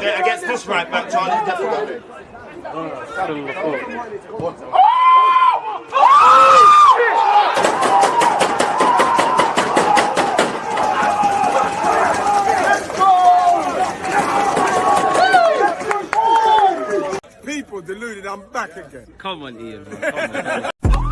Against this right back, Charlie's definitely. People deluded, I'm back again. Come on, Ian, man. Come on.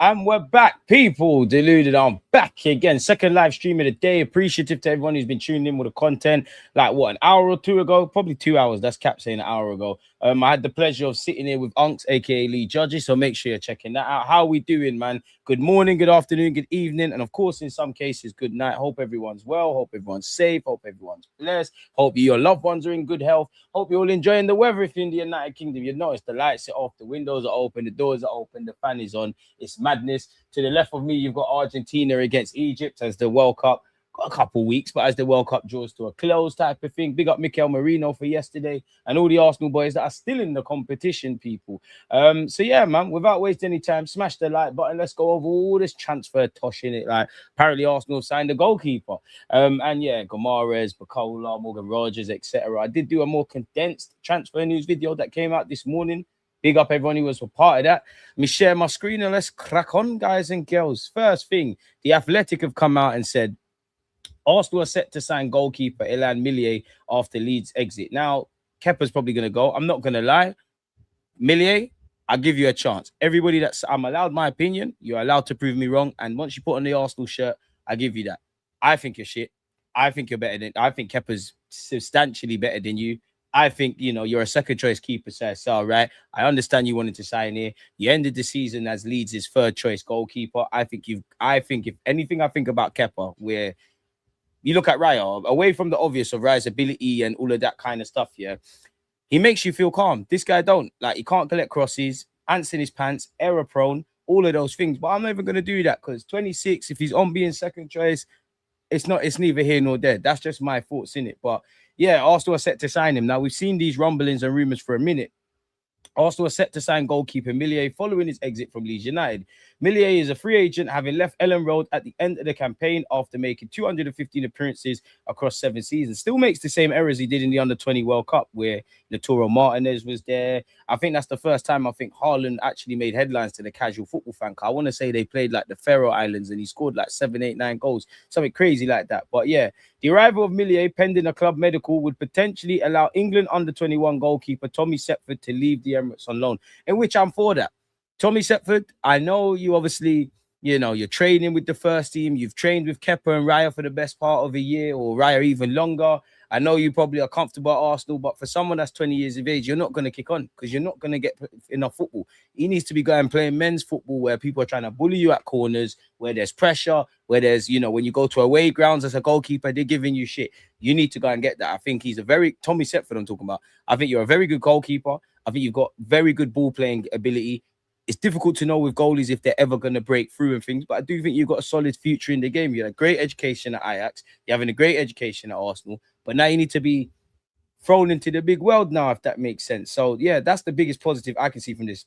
And we're back, people. Deluded, I'm back again. Second live stream of the day. Appreciative to everyone who's been tuning in with the content. Like, what, an hour or two ago? Probably 2 hours. That's Cap saying an hour ago. I had the pleasure of sitting here with Unks, a.k.a. Lee Judges, so make sure you're checking that out. How are we doing, man? Good morning, good afternoon, good evening, and of course, in some cases, good night. Hope everyone's well. Hope everyone's safe. Hope everyone's blessed. Hope your loved ones are in good health. Hope you're all enjoying the weather if you're in the United Kingdom. You notice the lights are off, the windows are open, the doors are open, the fan is on. It's madness. To the left of me, you've got Argentina against Egypt as the World Cup. Got a couple weeks, but as the World Cup draws to a close type of thing. Big up Mikel Merino for yesterday and all the Arsenal boys that are still in the competition, people. So yeah, man, without wasting any time, smash the like button. Let's go over all this transfer tosh in it. Like, apparently Arsenal have signed a goalkeeper. And yeah, Guimarães, Barcola, Morgan Rogers, etc. I did do a more condensed transfer news video that came out this morning. Big up everyone who was a part of that. Let me share my screen and let's crack on, guys and girls. First thing, The Athletic have come out and said Arsenal are set to sign goalkeeper Illan Millier after Leeds' exit. Now, Kepa's probably going to go. I'm not going to lie. Millier, I'll give you a chance. Everybody I'm allowed my opinion. You're allowed to prove me wrong. And once you put on the Arsenal shirt, I give you that. I think you're shit. I think you're better than... I think Kepa's substantially better than you. I think, you know, you're a second choice keeper, so it's all right. I understand you wanted to sign here. You ended the season as Leeds' third choice goalkeeper. I think if anything I think about Kepa, where you look at Raya, away from the obvious of Raya's ability and all of that kind of stuff, yeah, he makes you feel calm. This guy don't. Like, he can't collect crosses, ants in his pants, error prone, all of those things. But I'm not even going to do that because 26, if he's on being second choice, it's neither here nor there. That's just my thoughts in it. But yeah, Arsenal are set to sign him. Now, we've seen these rumblings and rumours for a minute. Arsenal are set to sign goalkeeper Millier following his exit from Leeds United. Millier is a free agent, having left Ellen Road at the end of the campaign after making 215 appearances across 7 seasons. Still makes the same errors he did in the Under-20 World Cup, where Naturo Martinez was there. I think that's the first time I think Haaland actually made headlines to the casual football fan. I want to say they played like the Faroe Islands and he scored like 7, 8, 9 goals. Something crazy like that. But yeah, the arrival of Millier pending a club medical would potentially allow England Under-21 goalkeeper Tommy Setford to leave the Emirates on loan, in which I'm for that. Tommy Setford, I know you obviously, you know, you're training with the first team. You've trained with Kepa and Raya for the best part of a year, or Raya even longer. I know you probably are comfortable at Arsenal, but for someone that's 20 years of age, you're not going to kick on because you're not going to get enough football. He needs to be going playing men's football where people are trying to bully you at corners, where there's pressure, where there's, you know, when you go to away grounds as a goalkeeper, they're giving you shit. You need to go and get that. I think he's Tommy Setford I'm talking about. I think you're a very good goalkeeper. I think you've got very good ball playing ability. It's difficult to know with goalies if they're ever going to break through and things, but I do think you've got a solid future in the game. You had a great education at Ajax. You're having a great education at Arsenal, but now you need to be thrown into the big world now, if that makes sense. So, yeah, that's the biggest positive I can see from this.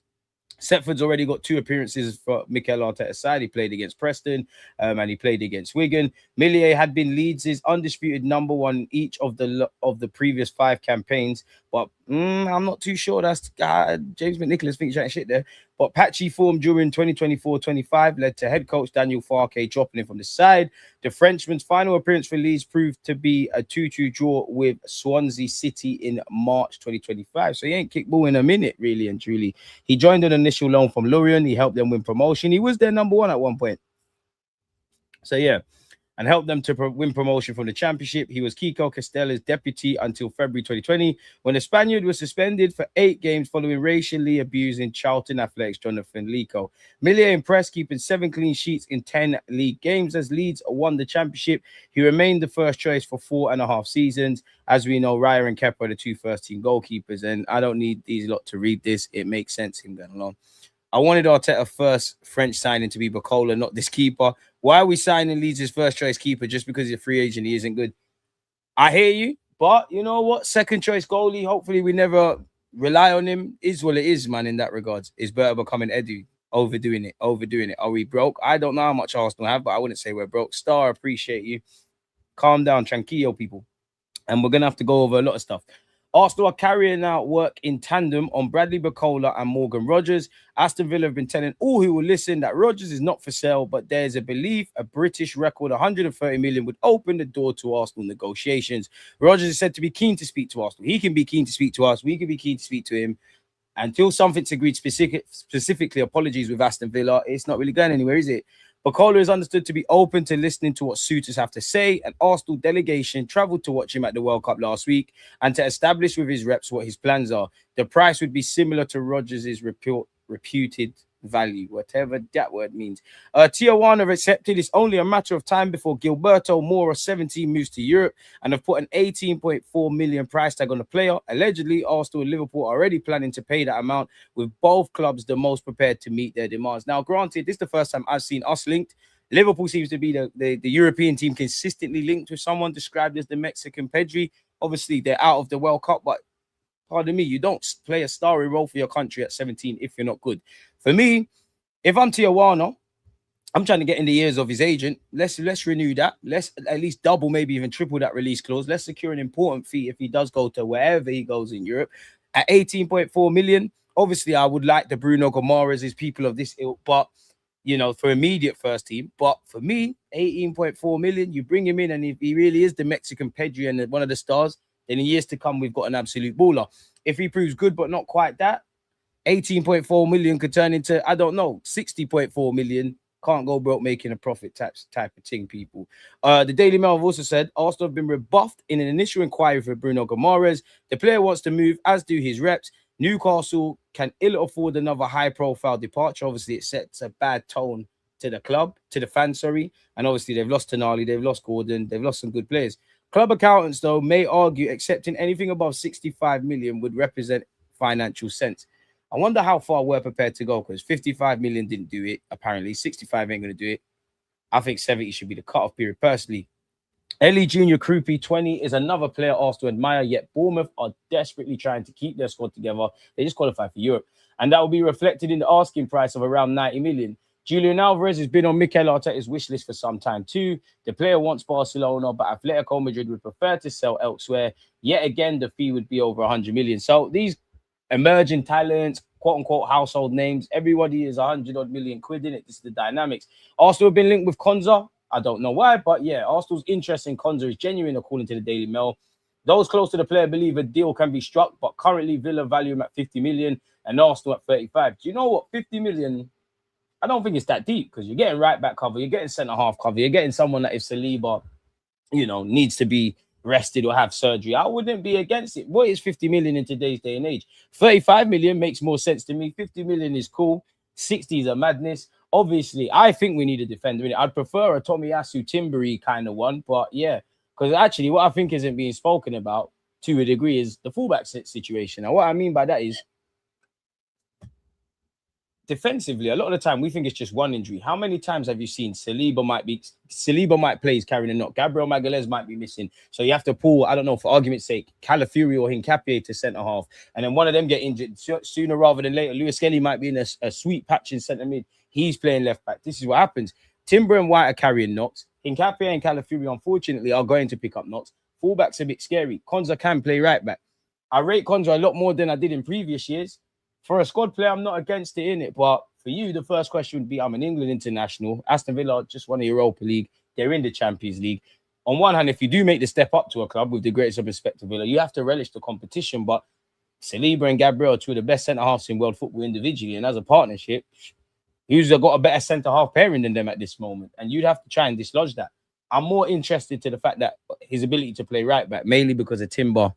Setford's already got 2 appearances for Mikel Arteta's side. He played against Preston and he played against Wigan. Millier had been Leeds' undisputed #1 each of the previous 5 campaigns, but I'm not too sure. That's James McNicholas thinks that shit there. But patchy form during 2024-25 led to head coach Daniel Farke dropping him from the side. The Frenchman's final appearance for Leeds proved to be a 2-2 draw with Swansea City in March 2025. So he ain't kicked ball in a minute, really and truly. He joined on an initial loan from Lorient. He helped them win promotion. He was their #1 at one point. So yeah, and helped them to win promotion from the championship. He was Kiko Castella's deputy until February 2020, when the Spaniard was suspended for 8 games following racially abusing Charlton Athletics Jonathan Lico. Millia impressed, keeping 7 clean sheets in 10 league games as Leeds won the championship. He remained the first choice for 4.5 seasons. As we know, Raya and Kepa are the 2 first-team goalkeepers, and I don't need these lot to read this. It makes sense him going along. I wanted Arteta's first French signing to be Barcola, not this keeper. Why are we signing Leeds' first choice keeper just because he's a free agent? He isn't good. I hear you, but you know what? Second choice goalie. Hopefully, we never rely on him. Is what it is, man. In that regards, is better becoming Edu. Overdoing it. Are we broke? I don't know how much Arsenal have, but I wouldn't say we're broke. Star, appreciate you. Calm down, tranquillo, people. And we're gonna have to go over a lot of stuff. Arsenal are carrying out work in tandem on Bradley Barcola and Morgan Rogers. Aston Villa have been telling all who will listen that Rogers is not for sale, but there's a belief a British record 130 million would open the door to Arsenal negotiations. Rogers is said to be keen to speak to Arsenal. He can be keen to speak to us. We can be keen to speak to him. Until something's agreed specifically, apologies with Aston Villa, it's not really going anywhere, is it? Barcola is understood to be open to listening to what suitors have to say. An Arsenal delegation travelled to watch him at the World Cup last week and to establish with his reps what his plans are. The price would be similar to Rodgers' reputed value, whatever that word means. Tijuana have accepted it's only a matter of time before Gilberto Mora, 17, moves to Europe and have put an 18.4 million price tag on the player. Allegedly, Arsenal and Liverpool are already planning to pay that amount, with both clubs the most prepared to meet their demands. Now, granted, this is the first time I've seen us linked. Liverpool seems to be the European team consistently linked with someone described as the Mexican Pedri. Obviously, they're out of the World Cup, but pardon me, you don't play a starry role for your country at 17 if you're not good. For me, if I'm Tijuana, I'm trying to get in the ears of his agent. Let's renew that. Let's at least double, maybe even triple that release clause. Let's secure an important fee if he does go to wherever he goes in Europe. At 18.4 million, obviously I would like the Bruno Guimarães, his people of this ilk, but you know, for immediate first team. But for me, 18.4 million, you bring him in, and if he really is the Mexican Pedri and one of the stars, then in years to come, we've got an absolute baller. If he proves good, but not quite that, 18.4 million could turn into, I don't know, 60.4 million. Can't go broke making a profit type of thing, people. The Daily Mail have also said Arsenal have been rebuffed in an initial inquiry for Bruno Guimarães. The player wants to move, as do his reps. Newcastle can ill afford another high-profile departure. Obviously, it sets a bad tone to the club, to the fans, sorry. And obviously, they've lost Tonali, they've lost Gordon, they've lost some good players. Club accountants, though, may argue accepting anything above 65 million would represent financial sense. I wonder how far we're prepared to go, because 55 million didn't do it, apparently. 65 ain't going to do it. I think 70 should be the cut-off period, personally. Ellie Junior Kroupi, 20, is another player Arsenal admire, yet Bournemouth are desperately trying to keep their squad together. They just qualify for Europe. And that will be reflected in the asking price of around 90 million. Julian Alvarez has been on Mikel Arteta's wish list for some time too. The player wants Barcelona, but Atletico Madrid would prefer to sell elsewhere. Yet again, the fee would be over 100 million. So these emerging talents, quote-unquote household names, everybody is 100-odd million quid in it. This is the dynamics. Arsenal have been linked with Konza. I don't know why, but yeah, Arsenal's interest in Konza is genuine, according to the Daily Mail. Those close to the player believe a deal can be struck, but currently Villa value him at 50 million and Arsenal at 35. Do you know what? 50 million, I don't think it's that deep, because you're getting right-back cover, you're getting centre-half cover, you're getting someone that if Saliba, you know, needs to be rested or have surgery, I wouldn't be against it. What is 50 million in today's day and age? 35 million makes more sense to me. 50 million is cool. 60 is a madness. Obviously, I think we need a defender in it. I'd prefer a Tomiyasu Timbery kind of one, but yeah, because actually what I think isn't being spoken about to a degree is the fullback situation. And what I mean by that is, defensively, a lot of the time we think it's just one injury. How many times have you seen Saliba might play, he's carrying a knock. Gabriel Magalhaes might be missing. So you have to pull, I don't know, for argument's sake, Calafiori or Hincapié to centre half. And then one of them get injured sooner rather than later. Lewis Kelly might be in a sweet patch in centre mid. He's playing left back. This is what happens. Timber and White are carrying knocks. Hincapié and Calafiori, unfortunately, are going to pick up knocks. Fullback's a bit scary. Konza can play right back. I rate Konza a lot more than I did in previous years. For a squad player, I'm not against it, innit? But for you, the first question would be, I'm an England international. Aston Villa just won the Europa League. They're in the Champions League. On one hand, if you do make the step up to a club, with the greatest of respect to Villa, you have to relish the competition. But Saliba and Gabriel are two of the best centre-halves in world football individually. And as a partnership, who's got a better centre-half pairing than them at this moment? And you'd have to try and dislodge that. I'm more interested to the fact that his ability to play right back, mainly because of Timber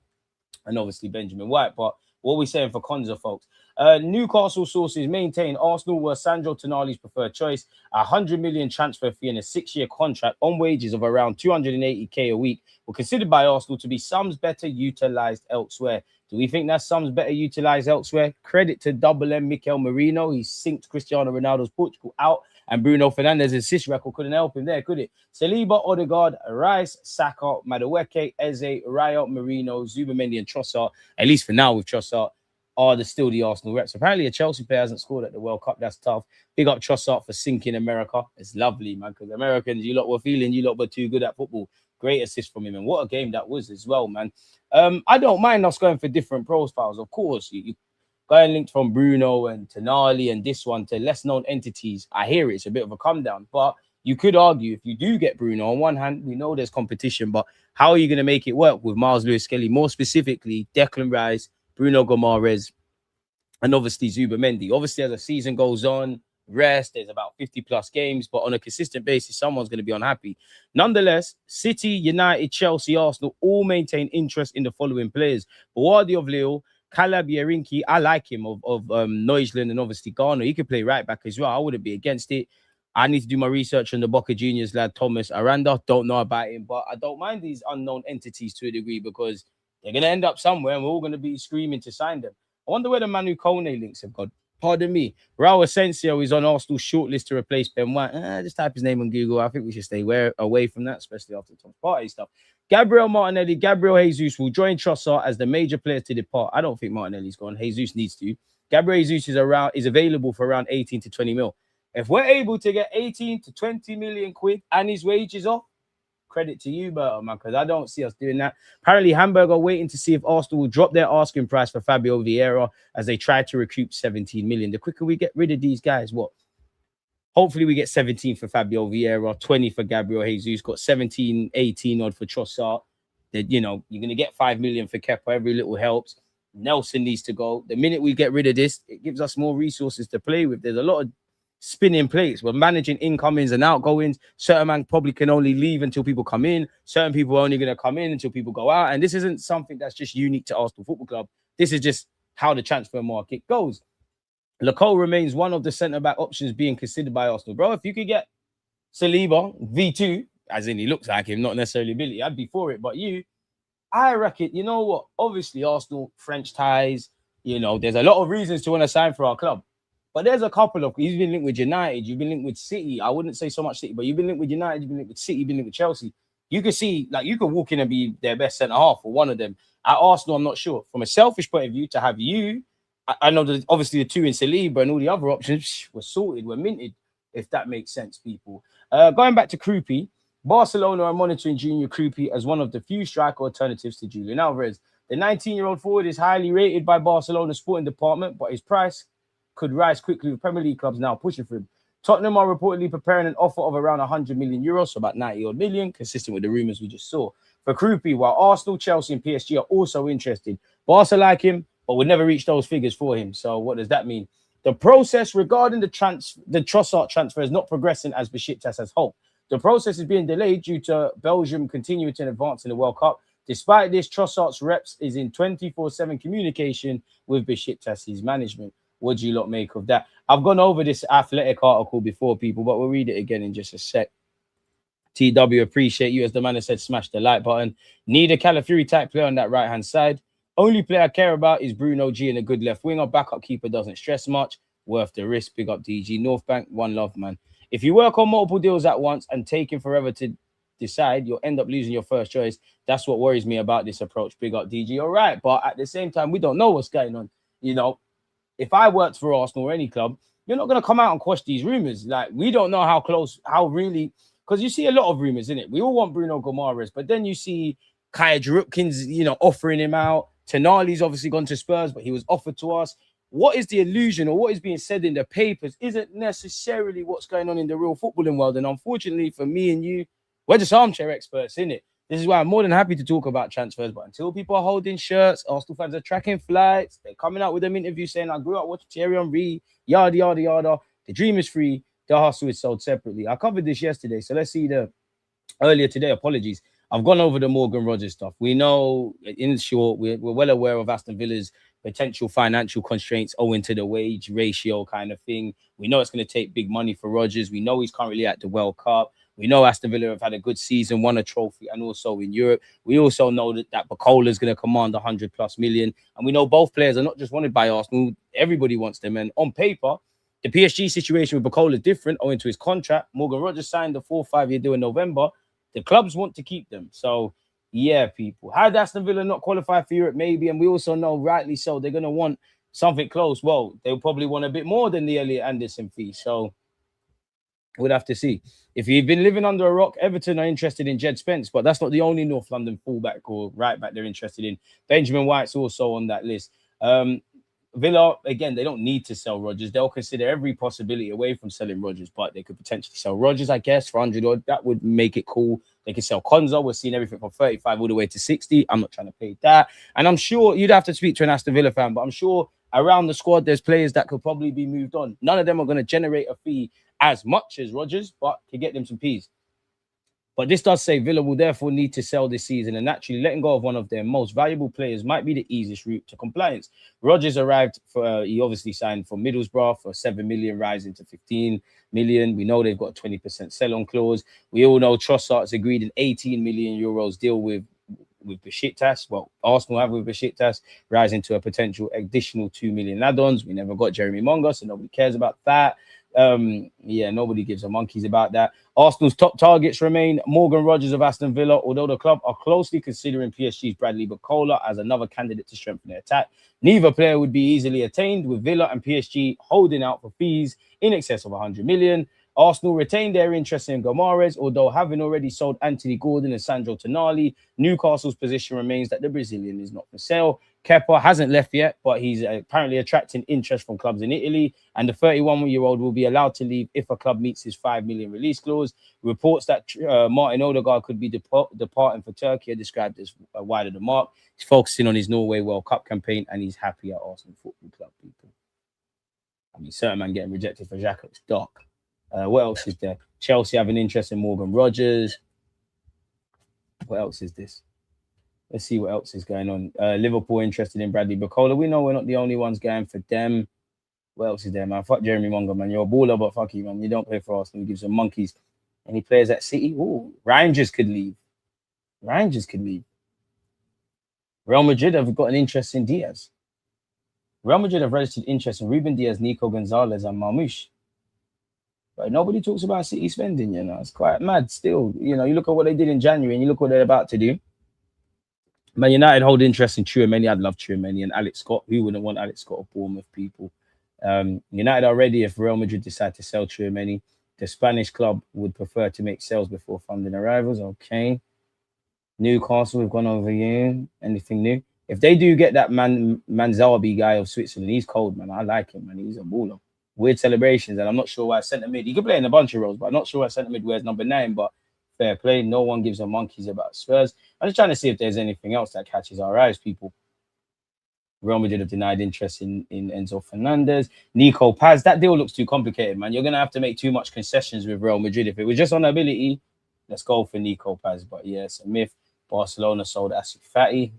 and obviously Benjamin White. But what are we saying for Konza, folks? Newcastle sources maintain Arsenal were Sandro Tonali's preferred choice. 100 million transfer fee and a 6-year contract on wages of around 280k a week were considered by Arsenal to be sums better utilised elsewhere. Do we think that sums better utilised elsewhere? Credit to Double M Mikel Merino. He synced Cristiano Ronaldo's Portugal out, and Bruno Fernandez's assist record couldn't help him there, could it? Saliba, Odegaard, Rice, Saka, Madueke, Eze, Raya, Merino, Zubamendi, and Trossard, at least for now with Trossard, are still the Arsenal reps. Apparently, a Chelsea player hasn't scored at the World Cup. That's tough. Big up Trossard for sinking America. It's lovely, man, because Americans, you lot were feeling you lot were too good at football. Great assist from him, and what a game that was as well, man. I don't mind us going for different profiles. Of course, you going linked from Bruno and Tonali and this one to less known entities. I hear it's a bit of a come down, but you could argue if you do get Bruno, on one hand, we know there's competition, but how are you going to make it work with Miles Lewis-Skelly? More specifically, Declan Rice, Bruno Guimarães, and obviously Zubamendi. Obviously, as the season goes on, rest, there's about 50 plus games, but on a consistent basis, someone's going to be unhappy. Nonetheless, City, United, Chelsea, Arsenal all maintain interest in the following players: Bouaddi of Lille, Bouaddi and Yirenkyi, I like him, of Neuseeland, and obviously Ghana. He could play right back as well. I wouldn't be against it. I need to do my research on the Boca Juniors lad, Thomas Aranda. Don't know about him, but I don't mind these unknown entities to a degree because they're going to end up somewhere and we're all going to be screaming to sign them. I wonder where the Manu Kone links have gone. Pardon me. Raul Asensio is on Arsenal's shortlist to replace Ben White. Just type his name on Google. I think we should stay away from that, especially after Tom's party stuff. Gabriel Martinelli, Gabriel Jesus will join Trossard as the major players to depart. I don't think Martinelli's gone. Jesus needs to. Gabriel Jesus is available for around 18 to 20 mil. If we're able to get 18 to 20 million quid and his wages off, credit to you, man, because I don't see us doing that. Apparently, Hamburg are waiting to see if Arsenal will drop their asking price for Fabio Vieira as they try to recoup 17 million. The quicker we get rid of these guys, hopefully we get 17 for Fabio Vieira, 20 for Gabriel Jesus, got 17, 18 odd for Trossard. That, you're going to get 5 million for Kepa. Every little helps. Nelson needs to go. The minute we get rid of this, it gives us more resources to play with. There's a lot of spinning plates. We're managing incomings and outgoings. Certain man probably can only leave until people come in. Certain people are only going to come in until people go out. And this isn't something that's just unique to Arsenal Football Club. This is just how the transfer market goes. Lecole remains one of the centre-back options being considered by Arsenal. Bro, if you could get Saliba, V2, as in he looks like him, not necessarily ability, I'd be for it. But I reckon, you know what? Obviously, Arsenal, French ties, there's a lot of reasons to want to sign for our club. But there's a couple of, you've been linked with United, you've been linked with City. I wouldn't say so much City, but you've been linked with United, you've been linked with City, you've been linked with Chelsea. You could see, you could walk in and be their best centre-half or one of them. At Arsenal, I'm not sure. From a selfish point of view, to have you, I know that obviously the two in Saliba and all the other options were sorted, were minted, if that makes sense, people. Going back to Kroupi, Barcelona are monitoring Junior Kroupi as one of the few striker alternatives to Julian Alvarez. The 19-year-old forward is highly rated by Barcelona's sporting department, but his price could rise quickly with Premier League clubs now pushing for him. Tottenham are reportedly preparing an offer of around 100 million euros, so about 90 odd million, consistent with the rumours we just saw. For Kroupi, while Arsenal, Chelsea and PSG are also interested. Barca like him, but would never reach those figures for him. So what does that mean? The process regarding the Trossard transfer is not progressing as Besiktas has hoped. The process is being delayed due to Belgium continuing to advance in the World Cup. Despite this, Trossard's reps is in 24/7 communication with Besiktas' management. What do you lot make of that? I've gone over this Athletic article before, people, but we'll read it again in just a sec. TW, appreciate you. As the man has said, smash the like button. Need a Calafiori type player on that right-hand side. Only player I care about is Bruno G and a good left winger. Backup keeper doesn't stress much. Worth the risk. Big up DG. North Bank, one love, man. If you work on multiple deals at once and taking forever to decide, you'll end up losing your first choice. That's what worries me about this approach. Big up DG. All right, but at the same time, we don't know what's going on. If I worked for Arsenal or any club, you're not going to come out and quash these rumours. We don't know how really, because you see a lot of rumours, innit? We all want Bruno Guimarães, but then you see Kaya Jarupkin's, offering him out. Tonali's obviously gone to Spurs, but he was offered to us. What is the illusion or what is being said in the papers isn't necessarily what's going on in the real footballing world. And unfortunately for me and you, we're just armchair experts, innit? This is why I'm more than happy to talk about transfers, but until people are holding shirts, Arsenal fans are tracking flights, they're coming out with them interviews saying, I grew up watching Thierry Henry, yada, yada, yada. The dream is free, the hustle is sold separately. I covered this yesterday, so let's see the earlier today, apologies. I've gone over the Morgan Rogers stuff. We know, in short, we're well aware of Aston Villa's potential financial constraints owing to the wage ratio kind of thing. We know it's going to take big money for Rogers. We know he's currently at the World Cup. We know Aston Villa have had a good season, won a trophy, and also in Europe. We also know that Barcola is going to command 100+ million. And we know both players are not just wanted by Arsenal. Everybody wants them. And on paper, the PSG situation with Barcola is different owing to his contract. Morgan Rogers signed a 4 or 5 year deal in November. The clubs want to keep them. So, yeah, people. Had Aston Villa not qualified for Europe, maybe, and we also know, rightly so, they're going to want something close. Well, they'll probably want a bit more than the Elliot Anderson fee. So, we'll have to see. If you've been living under a rock, Everton are interested in Jed Spence, but that's not the only North London fullback or right back they're interested in. Benjamin White's also on that list. Villa, again, they don't need to sell Rodgers. They'll consider every possibility away from selling Rodgers, but they could potentially sell Rodgers, I guess, for 100 odd. That would make it cool. They could sell Konza. We're seeing everything from 35 all the way to 60. I'm not trying to pay that. And I'm sure you'd have to speak to an Aston Villa fan, but I'm sure around the squad, there's players that could probably be moved on. None of them are going to generate a fee as much as Rodgers, but to get them some P's. But this does say Villa will therefore need to sell this season, and naturally letting go of one of their most valuable players might be the easiest route to compliance. Rodgers arrived he obviously signed for Middlesbrough for 7 million, rising to 15 million. We know they've got a 20% sell-on clause. We all know Trossard's agreed an 18 million euros deal with Besiktas. Well, Arsenal have with Besiktas, rising to a potential additional 2 million add-ons. We never got Jeremy Monga, so nobody cares about that. Nobody gives a monkeys about that. Arsenal's top targets remain Morgan Rogers of Aston Villa, although the club are closely considering PSG's Bradley Barcola as another candidate to strengthen their attack. Neither player would be easily attained, with Villa and PSG holding out for fees in excess of 100 million. Arsenal retained their interest in Guimarães, although having already sold Anthony Gordon and Sandro Tonali, Newcastle's position remains that the Brazilian is not for sale. Kepa hasn't left yet, but he's apparently attracting interest from clubs in Italy, and the 31-year-old will be allowed to leave if a club meets his 5 million release clause. Reports that Martin Odegaard could be departing for Turkey are described as wider than mark. He's focusing on his Norway World Cup campaign, and he's happy at Arsenal Football Club, people. I mean, certain man getting rejected for Xhaka, it's dark. What else is there? Chelsea have an interest in Morgan Rogers. What else is this? Let's see what else is going on. Liverpool interested in Bradley Barcola. We know we're not the only ones going for them. What else is there, man? Fuck Jeremy Monga, man. You're a baller, but fuck you, man. You don't play for Arsenal. You give some monkeys. Any players at City? Ooh, Rangers could leave. Real Madrid have got an interest in Diaz. Real Madrid have registered interest in Ruben Diaz, Nico Gonzalez, and Marmoush. But nobody talks about City spending, you know. It's quite mad still. You know, you look at what they did in January and you look what they're about to do. Man United hold interest in Tchouaméni. I'd love Tchouaméni and Alex Scott. Who wouldn't want Alex Scott of Bournemouth, people? United are ready if Real Madrid decide to sell Tchouaméni. The Spanish club would prefer to make sales before funding arrivals. Okay. Newcastle, we've gone over here. Anything new? If they do get that Manzarbi guy of Switzerland, he's cold, man. I like him, man. He's a baller. Weird celebrations, and I'm not sure why centre mid. He could play in a bunch of roles, but I'm not sure why centre mid wears number 9. But fair play. No one gives a monkeys about Spurs. I'm just trying to see if there's anything else that catches our eyes, people. Real Madrid have denied interest in Enzo Fernandez. Nico Paz. That deal looks too complicated, man. You're going to have to make too much concessions with Real Madrid. If it was just on ability, let's go for Nico Paz. But yeah, it's a myth. Barcelona sold Asu Fati.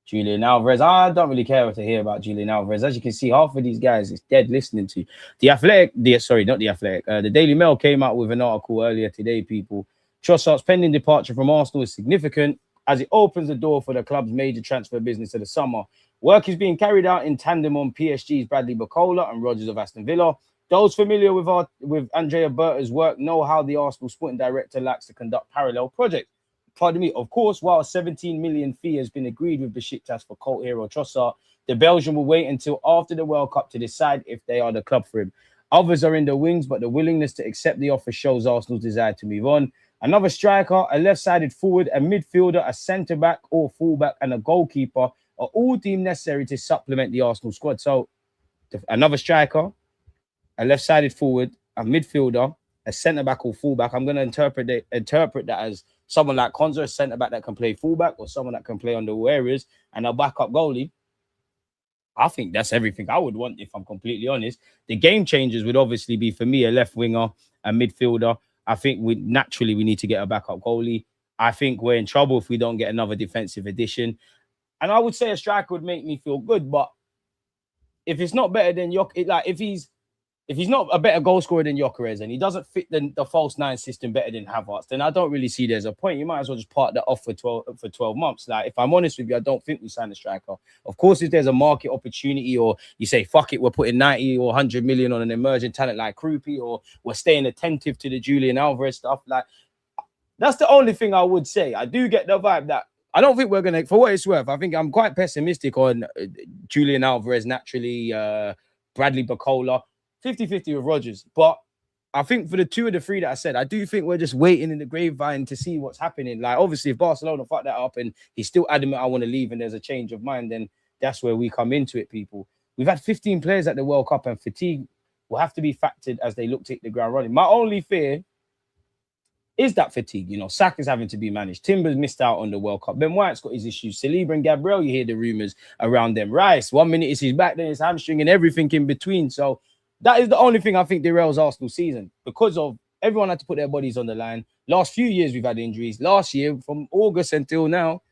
Julian Alvarez. I don't really care what to hear about Julian Alvarez. As you can see, half of these guys is dead listening to. The Daily Mail came out with an article earlier today, people. Trossard's pending departure from Arsenal is significant as it opens the door for the club's major transfer business of the summer. Work is being carried out in tandem on PSG's Bradley Barcola and Rodgers of Aston Villa. Those familiar with Andrea Berta's work know how the Arsenal sporting director likes to conduct parallel projects. Pardon me. Of course, while a 17 million fee has been agreed with Besiktas for cult hero Trossard, the Belgian will wait until after the World Cup to decide if they are the club for him. Others are in the wings, but the willingness to accept the offer shows Arsenal's desire to move on. Another striker, a left-sided forward, a midfielder, a centre-back or full-back, and a goalkeeper are all deemed necessary to supplement the Arsenal squad. So, another striker, a left-sided forward, a midfielder, a centre-back or full-back. I'm going to interpret that as someone like Konza, a centre-back that can play full-back, or someone that can play on the areas, and a backup goalie. I think that's everything I would want, if I'm completely honest. The game changers would obviously be, for me, a left winger, a midfielder, I think we need to get a backup goalie. I think we're in trouble if we don't get another defensive addition. And I would say a striker would make me feel good, but if it's not better than if he's not a better goal scorer than Gyökeres and he doesn't fit the false nine system better than Havertz, then I don't really see there's a point. You might as well just part that off for 12 months. Like, if I'm honest with you, I don't think we sign a striker. Of course, if there's a market opportunity, or you say, fuck it, we're putting 90 or 100 million on an emerging talent like Kroupi, or we're staying attentive to the Julian Alvarez stuff, like, that's the only thing I would say. I do get the vibe that I don't think we're going to, for what it's worth, I think I'm quite pessimistic on Julian Alvarez, naturally, Bradley Barcola, 50-50 with Rodgers. But I think for the two of the three that I said, I do think we're just waiting in the grapevine to see what's happening. Like, obviously, if Barcelona fuck that up and he's still adamant I want to leave and there's a change of mind, then that's where we come into it, people. We've had 15 players at the World Cup, and fatigue will have to be factored as they look to hit the ground running. My only fear is that fatigue. You know, Saka's having to be managed. Timber's missed out on the World Cup. Ben White's got his issues. Saliba and Gabriel, you hear the rumours around them. Rice, 1 minute is his back, then his hamstring, and everything in between. So that is the only thing I think derails Arsenal season, because of everyone had to put their bodies on the line. Last few years, we've had injuries. Last year, from August until now,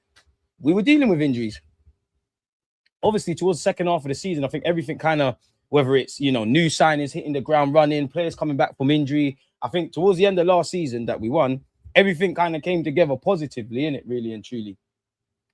we were dealing with injuries. Obviously, towards the second half of the season, I think everything kind of, whether it's, you know, new signings hitting the ground running, players coming back from injury, I think towards the end of last season that we won, everything kind of came together positively, innit, really and truly.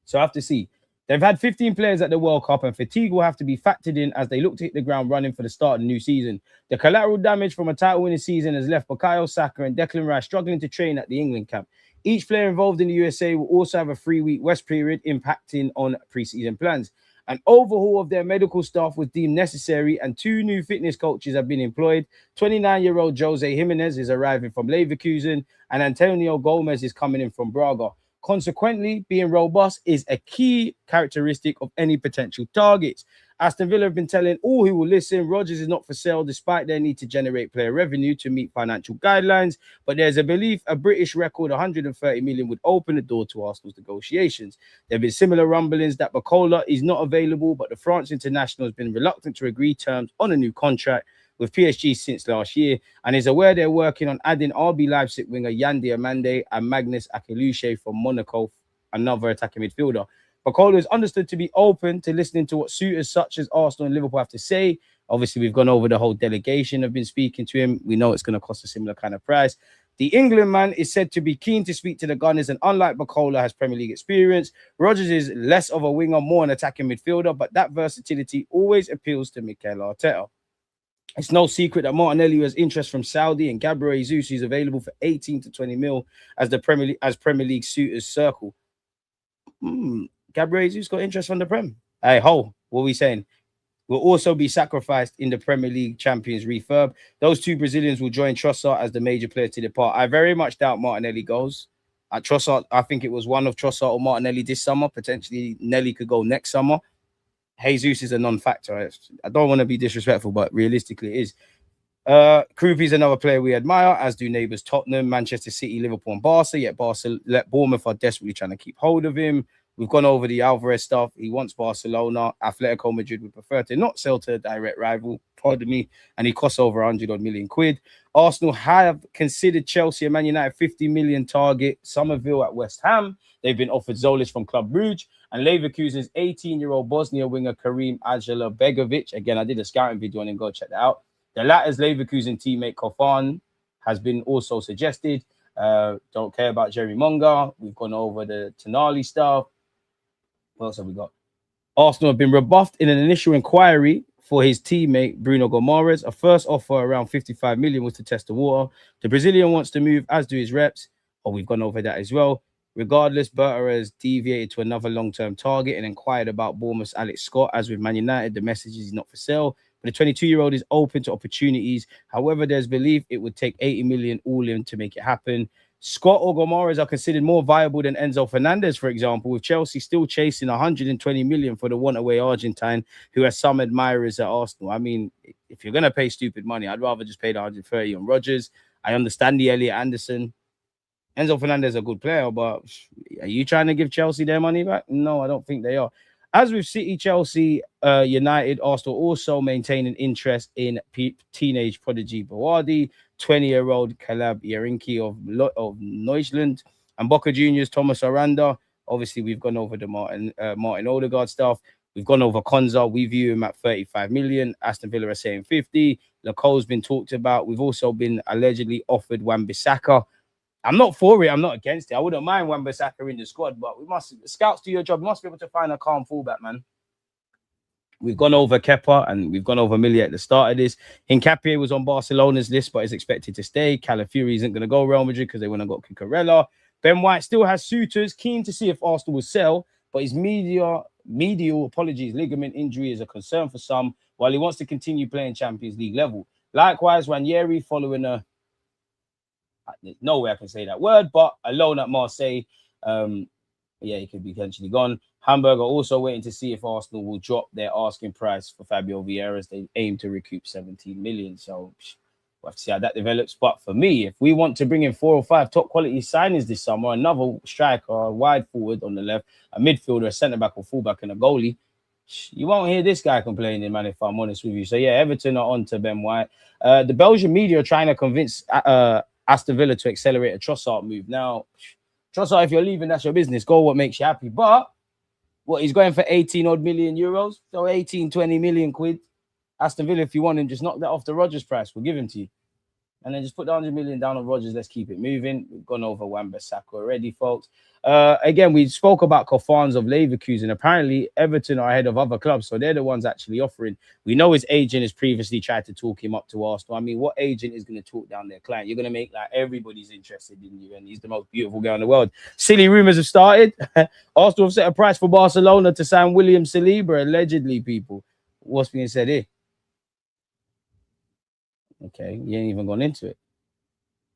So I have to see. They've had 15 players at the World Cup, and fatigue will have to be factored in as they look to hit the ground running for the start of the new season. The collateral damage from a title-winning season has left Bukayo Saka and Declan Rice struggling to train at the England camp. Each player involved in the USA will also have a 3-week rest period, impacting on pre-season plans. An overhaul of their medical staff was deemed necessary, and 2 new fitness coaches have been employed. 29-year-old Jose Jimenez is arriving from Leverkusen, and Antonio Gomez is coming in from Braga. Consequently, being robust is a key characteristic of any potential targets. Aston Villa have been telling all who will listen, Rodgers is not for sale despite their need to generate player revenue to meet financial guidelines. But there's a belief a British record 130 million would open the door to Arsenal's negotiations. There have been similar rumblings that Barcola is not available, but the France international has been reluctant to agree terms on a new contract with PSG since last year, and is aware they're working on adding RB Leipzig winger Yandi Amande and Magnus Akiluche from Monaco, another attacking midfielder. Barcola is understood to be open to listening to what suitors such as Arsenal and Liverpool have to say. Obviously, we've gone over the whole delegation have been speaking to him. We know it's going to cost a similar kind of price. The England man is said to be keen to speak to the Gunners, and unlike Barcola, has Premier League experience. Rodgers is less of a winger, more an attacking midfielder, but that versatility always appeals to Mikel Arteta. It's no secret that Martinelli has interest from Saudi, and Gabriel Jesus is available for 18 to 20 mil as the Premier League suitors circle. Gabriel Jesus got interest from the Prem. Hey, what are we saying? Will also be sacrificed in the Premier League Champions refurb. Those 2 Brazilians will join Trossard as the major player to depart. I very much doubt Martinelli goes. Trossard, I think it was one of Trossard or Martinelli this summer. Potentially Nelly could go next summer. Jesus is a non-factor. I don't want to be disrespectful, but realistically it is. Kroupi is another player we admire, as do neighbours Tottenham, Manchester City, Liverpool and Barca, yet Bournemouth are desperately trying to keep hold of him. We've gone over the Alvarez stuff. He wants Barcelona. Atletico Madrid would prefer to not sell to a direct rival, pardon me, and he costs over 100 million quid. Arsenal have considered Chelsea and Man United 50 million target. Somerville at West Ham. They've been offered Zolis from Club Brugge, and Leverkusen's 18-year-old Bosnia winger Karim Ajala-Begovic. Again, I did a scouting video on him. Go check that out. The latter's Leverkusen teammate Kofan has been also suggested. Don't care about Jerry Monga. We've gone over the Tonali stuff. What else have we got? Arsenal have been rebuffed in an initial inquiry for his teammate Bruno Guimarães. A first offer around 55 million was to test the water. The Brazilian wants to move, as do his reps. We've gone over that as well. Regardless, Berta has deviated to another long-term target and inquired about Bournemouth's Alex Scott. As with Man United, the message is not for sale. But the 22-year-old is open to opportunities. However, there's belief it would take 80 million all-in to make it happen. Scott or Guimarães are considered more viable than Enzo Fernandez, for example, with Chelsea still chasing 120 million for the one-away Argentine who has some admirers at Arsenal. I mean, if you're going to pay stupid money, I'd rather just pay the 130 on Rodgers. I understand the Elliot Anderson. Enzo Fernandez is a good player, but are you trying to give Chelsea their money back? No, I don't think they are. As with City, Chelsea, United, Arsenal also maintain an interest in teenage prodigy Bouaddi, 20-year-old Bouaddi and Yirenkyi of Neuseeland, and Boca Juniors Thomas Aranda. Obviously, we've gone over the Martin Odegaard stuff. We've gone over Konza. We view him at 35 million. Aston Villa are saying 50. Laco's been talked about. We've also been allegedly offered Wan-Bissaka. I'm not for it. I'm not against it. I wouldn't mind Wan-Bissaka in the squad, but we must, scouts do your job. We must be able to find a calm fullback, man. We've gone over Kepa and we've gone over Millie at the start of this. Hincapié was on Barcelona's list, but is expected to stay. Calafiori isn't going to go Real Madrid because they want to go Cucurella. Ben White still has suitors, keen to see if Arsenal will sell, but his medial ligament injury is a concern for some, while he wants to continue playing Champions League level. Likewise, Ranieri, following there's no way I can say that word, but a loan at Marseille, he could be potentially gone. Hamburg are also waiting to see if Arsenal will drop their asking price for Fabio Vieira as they aim to recoup 17 million. So we'll have to see how that develops. But for me, if we want to bring in 4 or 5 top quality signings this summer, another striker, a wide forward on the left, a midfielder, a centre-back or full-back and a goalie, you won't hear this guy complaining, man, if I'm honest with you. So, yeah, Everton are on to Ben White. The Belgian media are trying to convince Aston Villa to accelerate a Trossard move. Now, Trossard, if you're leaving, that's your business. Go what makes you happy. But, he's going for 18-odd million euros? So 18, 20 million quid. Aston Villa, if you want him, just knock that off the Rodgers price. We'll give him to you. And then just put the 100 million down on Rodgers. Let's keep it moving. We've gone over Wan-Bissaka already, folks. Again, we spoke about Kofans of Leverkusen. Apparently, Everton are ahead of other clubs, so they're the ones actually offering. We know his agent has previously tried to talk him up to Arsenal. I mean, what agent is going to talk down their client? You're going to make like everybody's interested in you, and he's the most beautiful guy in the world. Silly rumours have started. Arsenal have set a price for Barcelona to sign William Saliba, allegedly, people. What's being said here? Okay, you ain't even gone into it.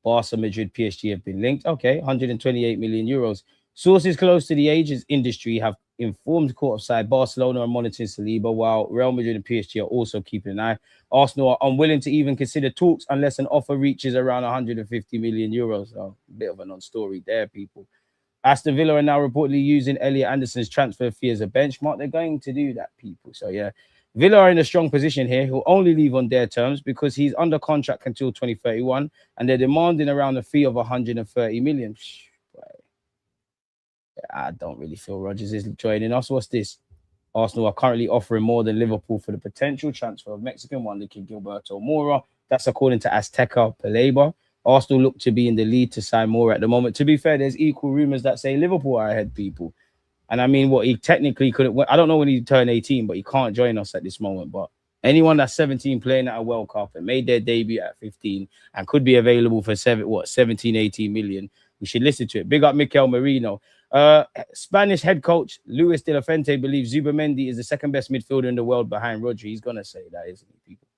Barca, Madrid, PSG have been linked. Okay, 128 million euros. Sources close to the agents industry have informed courtside Barcelona are monitoring Saliba, while Real Madrid and PSG are also keeping an eye. Arsenal are unwilling to even consider talks unless an offer reaches around 150 million euros. So, a bit of a non-story there, people. Aston Villa are now reportedly using Elliot Anderson's transfer fee as a benchmark. They're going to do that, people. So, yeah. Villa are in a strong position here. He'll only leave on their terms because he's under contract until 2031, and they're demanding around a fee of 130 million. I don't really feel Rodgers is joining us. What's this? Arsenal are currently offering more than Liverpool for the potential transfer of Mexican wonderkid Gilberto Mora. That's according to Azteca Peleba. Arsenal look to be in the lead to sign Mora at the moment. To be fair, there's equal rumours that say Liverpool are ahead, people. And I mean, he technically couldn't. I don't know when he turned 18, but he can't join us at this moment. But anyone that's 17 playing at a World Cup and made their debut at 15 and could be available for 17, 18 million, we should listen to it. Big up Mikel Merino. Spanish head coach Luis de la Fuente believes Zubimendi is the second best midfielder in the world behind Rodri. He's going to say that, isn't he, people?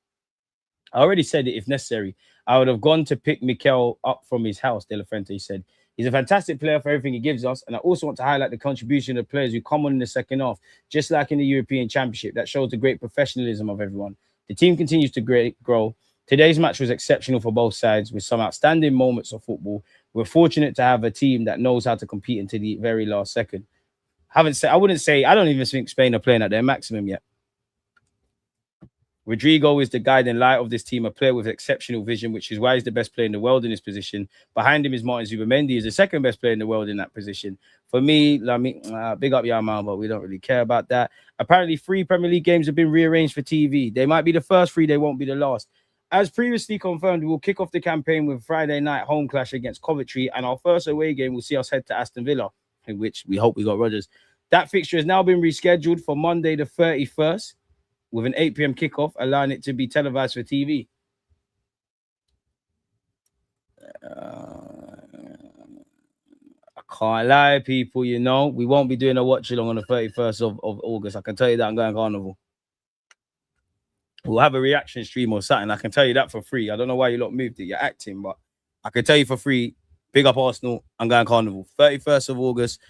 I already said it. If necessary, I would have gone to pick Mikel up from his house, de la Fuente said. He's a fantastic player for everything he gives us. And I also want to highlight the contribution of players who come on in the second half, just like in the European Championship. That shows the great professionalism of everyone. The team continues to grow. Today's match was exceptional for both sides with some outstanding moments of football. We're fortunate to have a team that knows how to compete until the very last second. I don't even think Spain are playing at their maximum yet. Rodrigo is the guiding light of this team, a player with exceptional vision, which is why he's the best player in the world in this position. Behind him is Martin Zubimendi, is the second best player in the world in that position. For me, big up Yamal, but we don't really care about that. Apparently, 3 Premier League games have been rearranged for TV. They might be the first 3, they won't be the last. As previously confirmed, we will kick off the campaign with Friday night home clash against Coventry, and our first away game will see us head to Aston Villa, in which we hope we got Rodgers. That fixture has now been rescheduled for Monday the 31st. With an 8 p.m. kickoff, allowing it to be televised for TV. I can't lie, people, you know. We won't be doing a watch-along on the 31st of August. I can tell you that I'm going carnival. We'll have a reaction stream or something. I can tell you that for free. I don't know why you lot moved it. You're acting, but I can tell you for free. Big up Arsenal. I'm going carnival. 31st of August.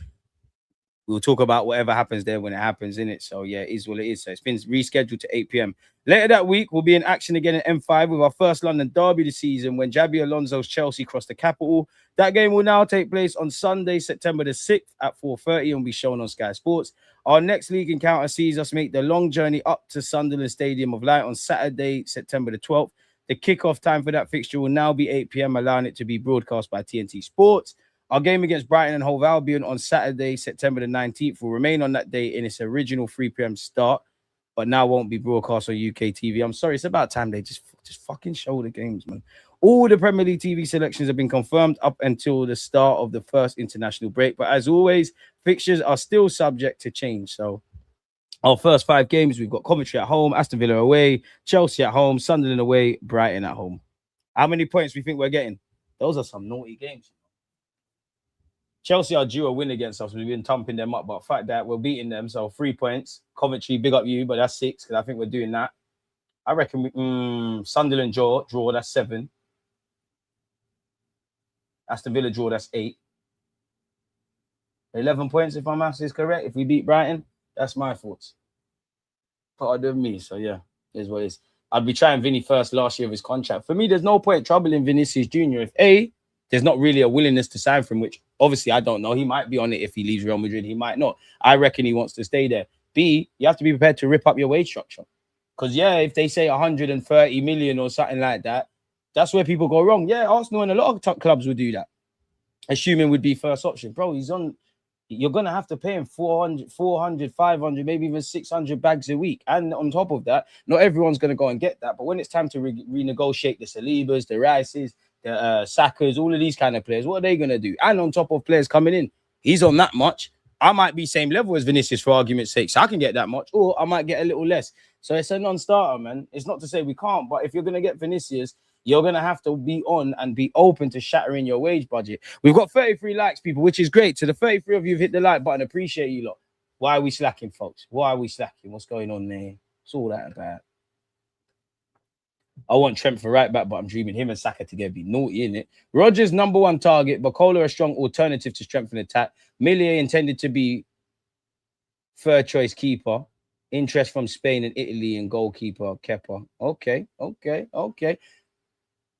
we'll talk about whatever happens there when it happens, innit? So yeah, it is what it is. So it's been rescheduled to 8 p.m. Later that week, we'll be in action again at M5 with our first London derby this season when Jabi Alonso's Chelsea cross the capital. That game will now take place on Sunday, September the 6th at 4:30 and will be shown on Sky Sports. Our next league encounter sees us make the long journey up to Sunderland Stadium of Light on Saturday, September the 12th. The kickoff time for that fixture will now be 8 p.m., allowing it to be broadcast by TNT Sports. Our game against Brighton and Hove Albion on Saturday, September the 19th, will remain on that day in its original 3 p.m. start, but now won't be broadcast on UK TV. I'm sorry, it's about time they just fucking show the games, man. All the Premier League TV selections have been confirmed up until the start of the first international break, but as always, fixtures are still subject to change. So our first 5 games, we've got Coventry at home, Aston Villa away, Chelsea at home, Sunderland away, Brighton at home. How many points do we think we're getting? Those are some naughty games. Chelsea are due a win against us. We've been thumping them up, but fact that we're beating them, so 3 points. Coventry, big up you, but that's 6 because I think we're doing that. I reckon Sunderland draw, that's 7. Aston Villa draw, that's 8. 11 points if my maths is correct. If we beat Brighton, that's my thoughts. Part of me, so yeah, is what it is. I'd be trying Vinny first last year of his contract. For me, there's no point troubling Vinicius Jr. if A, there's not really a willingness to sign for him, which obviously I don't know. He might be on it if he leaves Real Madrid. He might not. I reckon he wants to stay there. B, you have to be prepared to rip up your wage structure. Because, yeah, if they say 130 million or something like that, that's where people go wrong. Yeah, Arsenal and a lot of top clubs would do that. Assuming would be first option. Bro, he's on... You're going to have to pay him 400, 500, maybe even 600 bags a week. And on top of that, not everyone's going to go and get that. But when it's time to renegotiate the Salibas, the Rices, the Sakas, all of these kind of players, what are they going to do? And on top of players coming in, he's on that much. I might be same level as Vinicius for argument's sake, so I can get that much, or I might get a little less. So it's a non-starter, man. It's not to say we can't, but if you're going to get Vinicius, you're going to have to be on and be open to shattering your wage budget. We've got 33 likes, people, which is great. To the 33 of you who've hit the like button, appreciate you lot. Why are we slacking, folks? Why are we slacking? What's going on there? It's all that about. I want Trent for right back, but I'm dreaming him and Saka together be naughty, innit? Rodgers' number 1 target. Barcola, a strong alternative to strengthen attack. Millier intended to be third choice keeper. Interest from Spain and Italy and goalkeeper Kepa. Okay.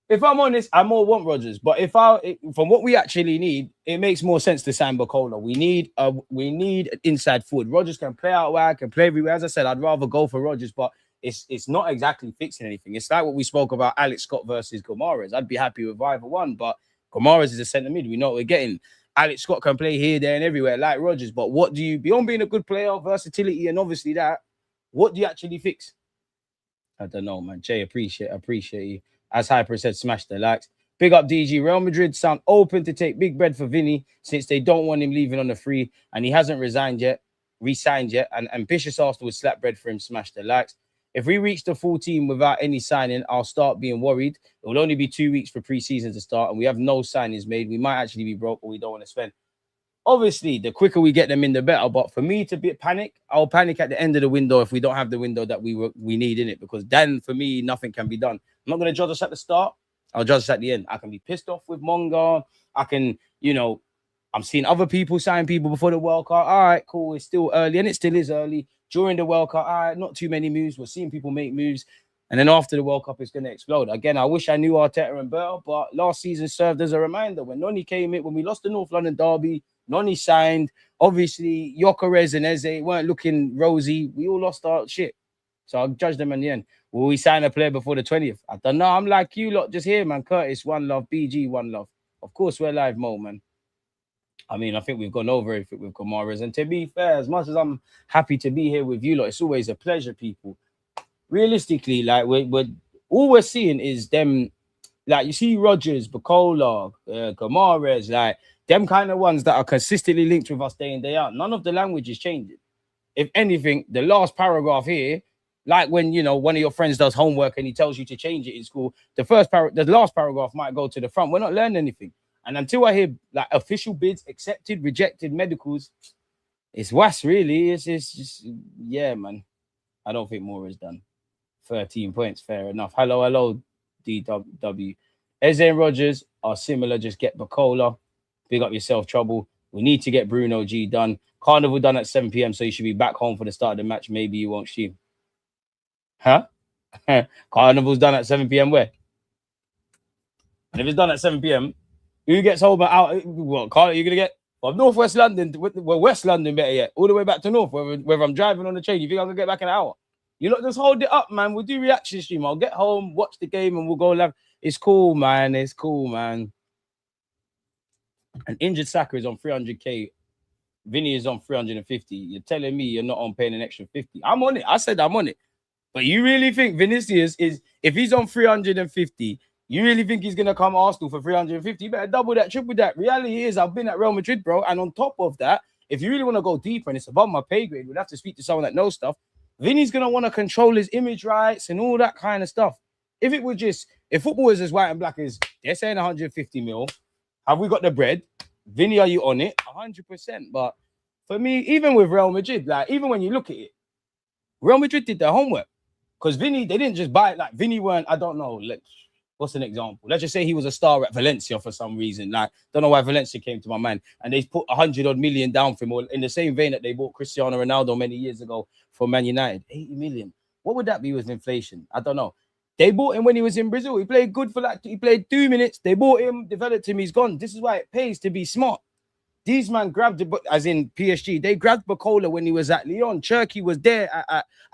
If I'm honest, I more want Rodgers, but from what we actually need, it makes more sense to sign Barcola. We need an inside forward. Rodgers can play out wide, can play everywhere. As I said, I'd rather go for Rodgers, but it's not exactly fixing anything. It's like what we spoke about Alex Scott versus Guimarães. I'd be happy with either one, but Guimarães is a centre mid. We know what we're getting. Alex Scott can play here, there, and everywhere like Rodgers, but what do you, beyond being a good player, versatility, and obviously that, what do you actually fix? I don't know, man. Jay, appreciate you. As Hyper said, smash the likes. Big up DG. Real Madrid sound open to take big bread for Vinny since they don't want him leaving on the free and he hasn't re-signed yet. And ambitious Arsenal would slap bread for him. Smash the likes. If we reach the full team without any signing, I'll start being worried. It will only be 2 weeks for pre-season to start and we have no signings made. We might actually be broke or we don't want to spend. Obviously, the quicker we get them in, the better. But for me to panic, I'll panic at the end of the window if we don't have the window that we need in it. Because then, for me, nothing can be done. I'm not going to judge us at the start. I'll judge us at the end. I can be pissed off with Monga. I can, I'm seeing other people sign people before the World Cup. All right, cool. It's still early, and it still is early. During the World Cup, all right, not too many moves. We're seeing people make moves. And then after the World Cup, it's going to explode. Again, I wish I knew Arteta and Bell, but last season served as a reminder. When Noni came in, when we lost the North London derby, Noni signed. Obviously, Gyökeres and Eze weren't looking rosy. We all lost our shit. So I'll judge them in the end. Will we sign a player before the 20th? I don't know. I'm like you lot just here, man. Curtis, one love. BG, one love. Of course, we're live mode, man. I mean, I think we've gone over it with Guimarães. And to be fair, as much as I'm happy to be here with you lot, it's always a pleasure, people. Realistically, like, we're seeing is them, like, you see Rodgers, Barcola, Guimarães, like, them kind of ones that are consistently linked with us day in, day out. None of the language is changing. If anything, the last paragraph here, like when, one of your friends does homework and he tells you to change it in school, the last paragraph might go to the front. We're not learning anything. And until I hear, like, official bids, accepted, rejected, medicals, it's worse, really. It's just, yeah, man. I don't think more is done. 13 points, fair enough. Hello, DW. Eze and Rodgers are similar, just get Barcola. Big up yourself, Trouble. We need to get Bruno G done. Carnival done at 7 p.m. So you should be back home for the start of the match. Maybe you won't stream. Huh? Carnival's done at 7 p.m. where? And if it's done at 7 p.m., who gets home out? What car are you gonna get? From Northwest London, well, West London, better yet, all the way back to North, whether I'm driving on the train. You think I'm gonna get back in an hour? You lot just hold it up, man. We'll do reaction stream. I'll get home, watch the game, and we'll go live. It's cool, man. It's cool, man. An injured Saka is on 300k. Vinny is on 350. You're telling me you're not on paying an extra 50. I'm on it. I said I'm on it. But you really think Vinicius is, if he's on 350, you really think he's going to come Arsenal for 350? You better double that, triple that. Reality is, I've been at Real Madrid, bro. And on top of that, if you really want to go deeper and it's above my pay grade, we'd have to speak to someone that knows stuff. Vinny's going to want to control his image rights and all that kind of stuff. If it was just, if football is as white and black as they're saying 150 mil, have we got the bread? Vinny, are you on it? 100%. But for me, even with Real Madrid, like, even when you look at it, Real Madrid did their homework. Because Vinny, they didn't just buy it. Like, Vinny weren't, I don't know, what's an example? Let's just say he was a star at Valencia for some reason. Like, don't know why Valencia came to my mind. And they put 100-odd million down for him, or in the same vein that they bought Cristiano Ronaldo many years ago from Man United. 80 million. What would that be with inflation? I don't know. They bought him when he was in Brazil. He played good for he played 2 minutes. They bought him, developed him, he's gone. This is why it pays to be smart. These man grabbed it, as in PSG, they grabbed Barcola when he was at Lyon. Cherky was there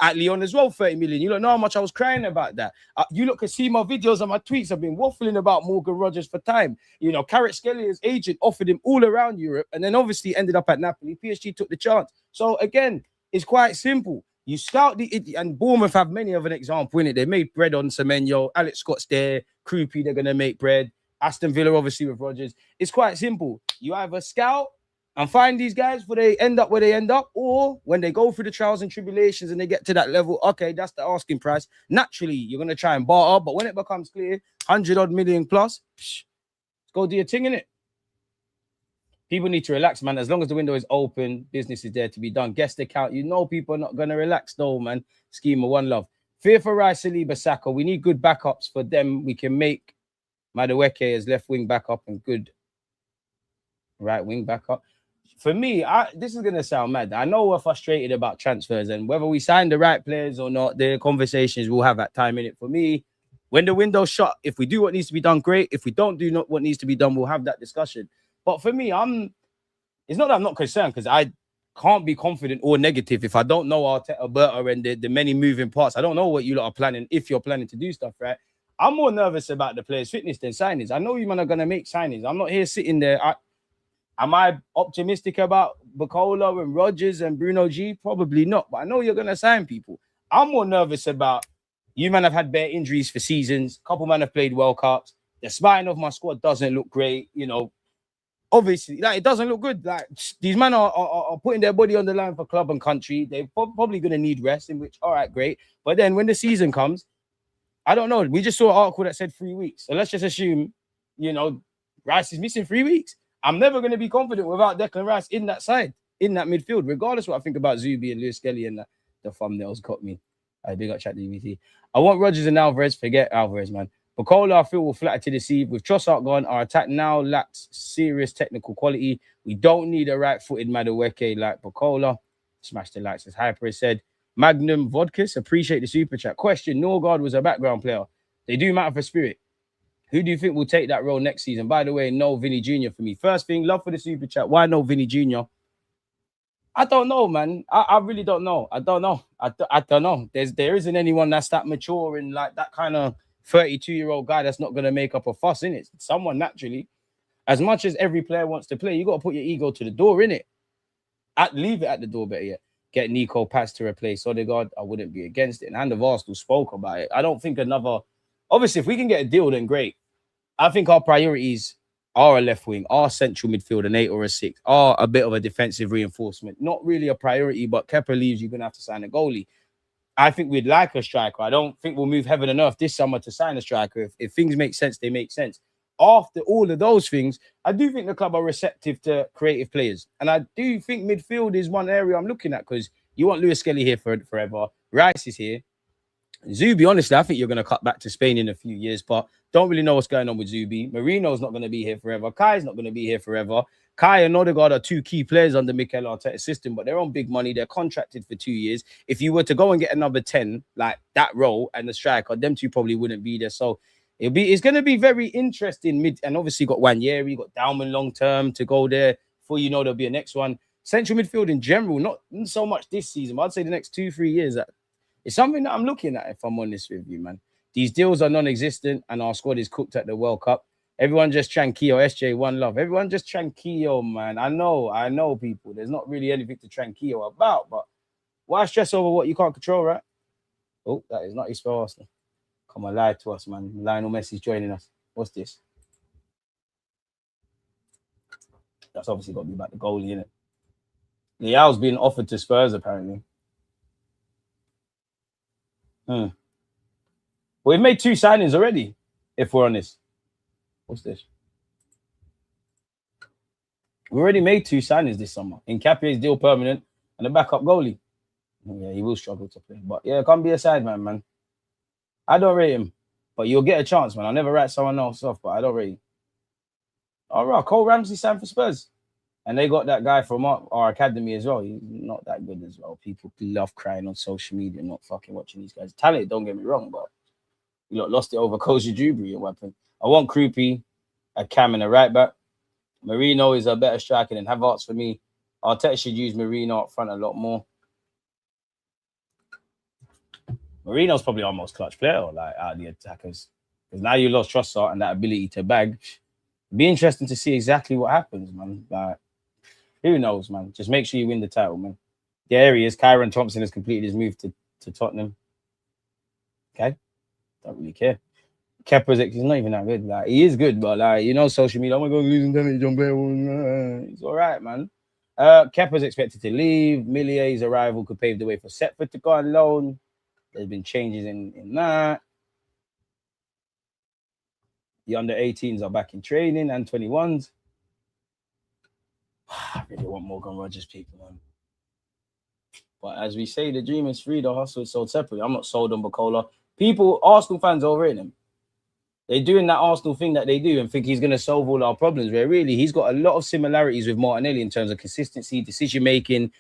at Lyon as well, 30 million. You don't know how much I was crying about that. You look, can see my videos and my tweets. I've been waffling about Morgan Rogers for time. You know, Carrot Skelly's agent offered him all around Europe and then obviously ended up at Napoli. PSG took the chance. So again, it's quite simple. You scout and Bournemouth have many of an example in it. They made bread on Semenyo. Alex Scott's there. Kroupi, they're going to make bread. Aston Villa, obviously, with Rodgers. It's quite simple. You either scout and find these guys before they end up where they end up, or when they go through the trials and tribulations and they get to that level, okay, that's the asking price. Naturally, you're going to try and barter, but when it becomes clear, 100-odd million plus, go do your thing, innit? People need to relax, man. As long as the window is open, business is there to be done. Guest account, you know people are not going to relax, though, man. Schema, one love. Fear for Rice, Saliba, Saka. We need good backups for them. We can make Madueke as left wing backup and good right wing backup. For me, this is going to sound mad. I know we're frustrated about transfers and whether we sign the right players or not, the conversations we'll have at time in it. For me, when the window's shut, if we do what needs to be done, great. If we don't do what needs to be done, we'll have that discussion. But for me, it's not that I'm not concerned because I can't be confident or negative if I don't know Alberta and the many moving parts. I don't know what you lot are planning, if you're planning to do stuff, right? I'm more nervous about the players' fitness than signings. I know you man are going to make signings. I'm not here sitting there. Am I optimistic about Barcola and Rodgers and Bruno G? Probably not, but I know you're going to sign people. I'm more nervous about you man have had bare injuries for seasons. A couple man have played World Cups. The spine of my squad doesn't look great, you know. Obviously, like, it doesn't look good. Like, these men are putting their body on the line for club and country. They're probably going to need rest, in which, all right, great. But then when the season comes, I don't know. We just saw an article that said 3 weeks. So let's just assume, you know, Rice is missing 3 weeks. I'm never going to be confident without Declan Rice in that side, in that midfield, regardless of what I think about Zubi and Lewis Kelly and the thumbnails got me. I big up ChatGPT. I want Rodgers and Alvarez. Forget Alvarez, man. Barcola, I feel, will flatter to deceive. With Trossard gone, our attack now lacks serious technical quality. We don't need a right-footed Madueke like Barcola. Smash the likes, as Hyper has said. Magnum Vodkas, appreciate the super chat. Question, Norgard was a background player. They do matter for spirit. Who do you think will take that role next season? By the way, no Vinny Jr. for me. First thing, love for the super chat. Why no Vinny Jr.? I don't know, man. I really don't know. I don't know. I don't know. There isn't anyone that's that mature and like that kind of 32-year-old guy that's not going to make up a fuss, innit? Someone naturally. As much as every player wants to play, you got to put your ego to the door, innit? Leave it at the door, better yet. Get Nico Paz to replace Odegaard. I wouldn't be against it. And Hand of Arsenal spoke about it. I don't think another... Obviously, if we can get a deal, then great. I think our priorities are a left wing, are central midfield, an 8 or a 6, are a bit of a defensive reinforcement. Not really a priority, but Kepa leaves, you're going to have to sign a goalie. I think we'd like a striker. I don't think we'll move heaven and earth this summer to sign a striker. If things make sense, they make sense. After all of those things, I do think the club are receptive to creative players. And I do think midfield is one area I'm looking at because you want Lewis Kelly here forever. Rice is here. Zubi, honestly, I think you're going to cut back to Spain in a few years, but don't really know what's going on with Zubi. Marino's not going to be here forever. Kai's not going to be here forever. Kai and Odegaard are two key players under Mikel Arteta's system, but they're on big money. They're contracted for 2 years. If you were to go and get another 10, like that role and the striker, them two probably wouldn't be there. So it's going to be very interesting. And obviously, you got Wanyeri, you got Dalman long term to go there. Before you know, there'll be a next one. Central midfield in general, not so much this season, but I'd say the next 2-3 years. It's something that I'm looking at, if I'm honest with you, man. These deals are non-existent, and our squad is cooked at the World Cup. Everyone just tranquillo. SJ, one love. Everyone just tranquillo, man. I know, people. There's not really anything to tranquillo about, but why stress over what you can't control, right? Oh, that is not his for Arsenal. Come on, lie to us, man. Lionel Messi's joining us. What's this? That's obviously got to be about the goalie, innit? Leao's being offered to Spurs, apparently. We've made 2 signings already, if we're honest. What's this? We already made 2 signings this summer. Nkapie's deal permanent and a backup goalie. Yeah, he will struggle to play. But yeah, come be a side man. I don't rate him. But you'll get a chance, man. I'll never write someone else off, but I don't rate him. All right, Cole Ramsey signed for Spurs. And they got that guy from our academy as well. He's not that good as well. People love crying on social media, not fucking watching these guys. Talent, don't get me wrong, but you lot lost it over Koji Dewberry, a weapon. I want Kroupi, a Cam, and a right back. Marino is a better striker than Havertz for me. Arteta should use Marino up front a lot more. Marino's probably our most clutch player, like out of the attackers. Because now you lost Trossard and that ability to bag. It'd be interesting to see exactly what happens, man. Like, who knows, man? Just make sure you win the title, man. There he is. Kyron Thompson has completed his move to Tottenham. Okay. Don't really care. Kepa's he's not even that good. Like, he is good, but like, social media, oh my god, losing damage on player. He's all right, man. Kepa's expected to leave. Millier's arrival could pave the way for Setford to go on loan. There's been changes in that. The under 18s are back in training and 21s. I really want Morgan Rogers, people, man. But as we say, the dream is free, the hustle is sold separately. I'm not sold on Barcola. People, Arsenal fans overrating him. They're doing that Arsenal thing that they do and think he's going to solve all our problems, where really he's got a lot of similarities with Martinelli in terms of consistency, decision-making,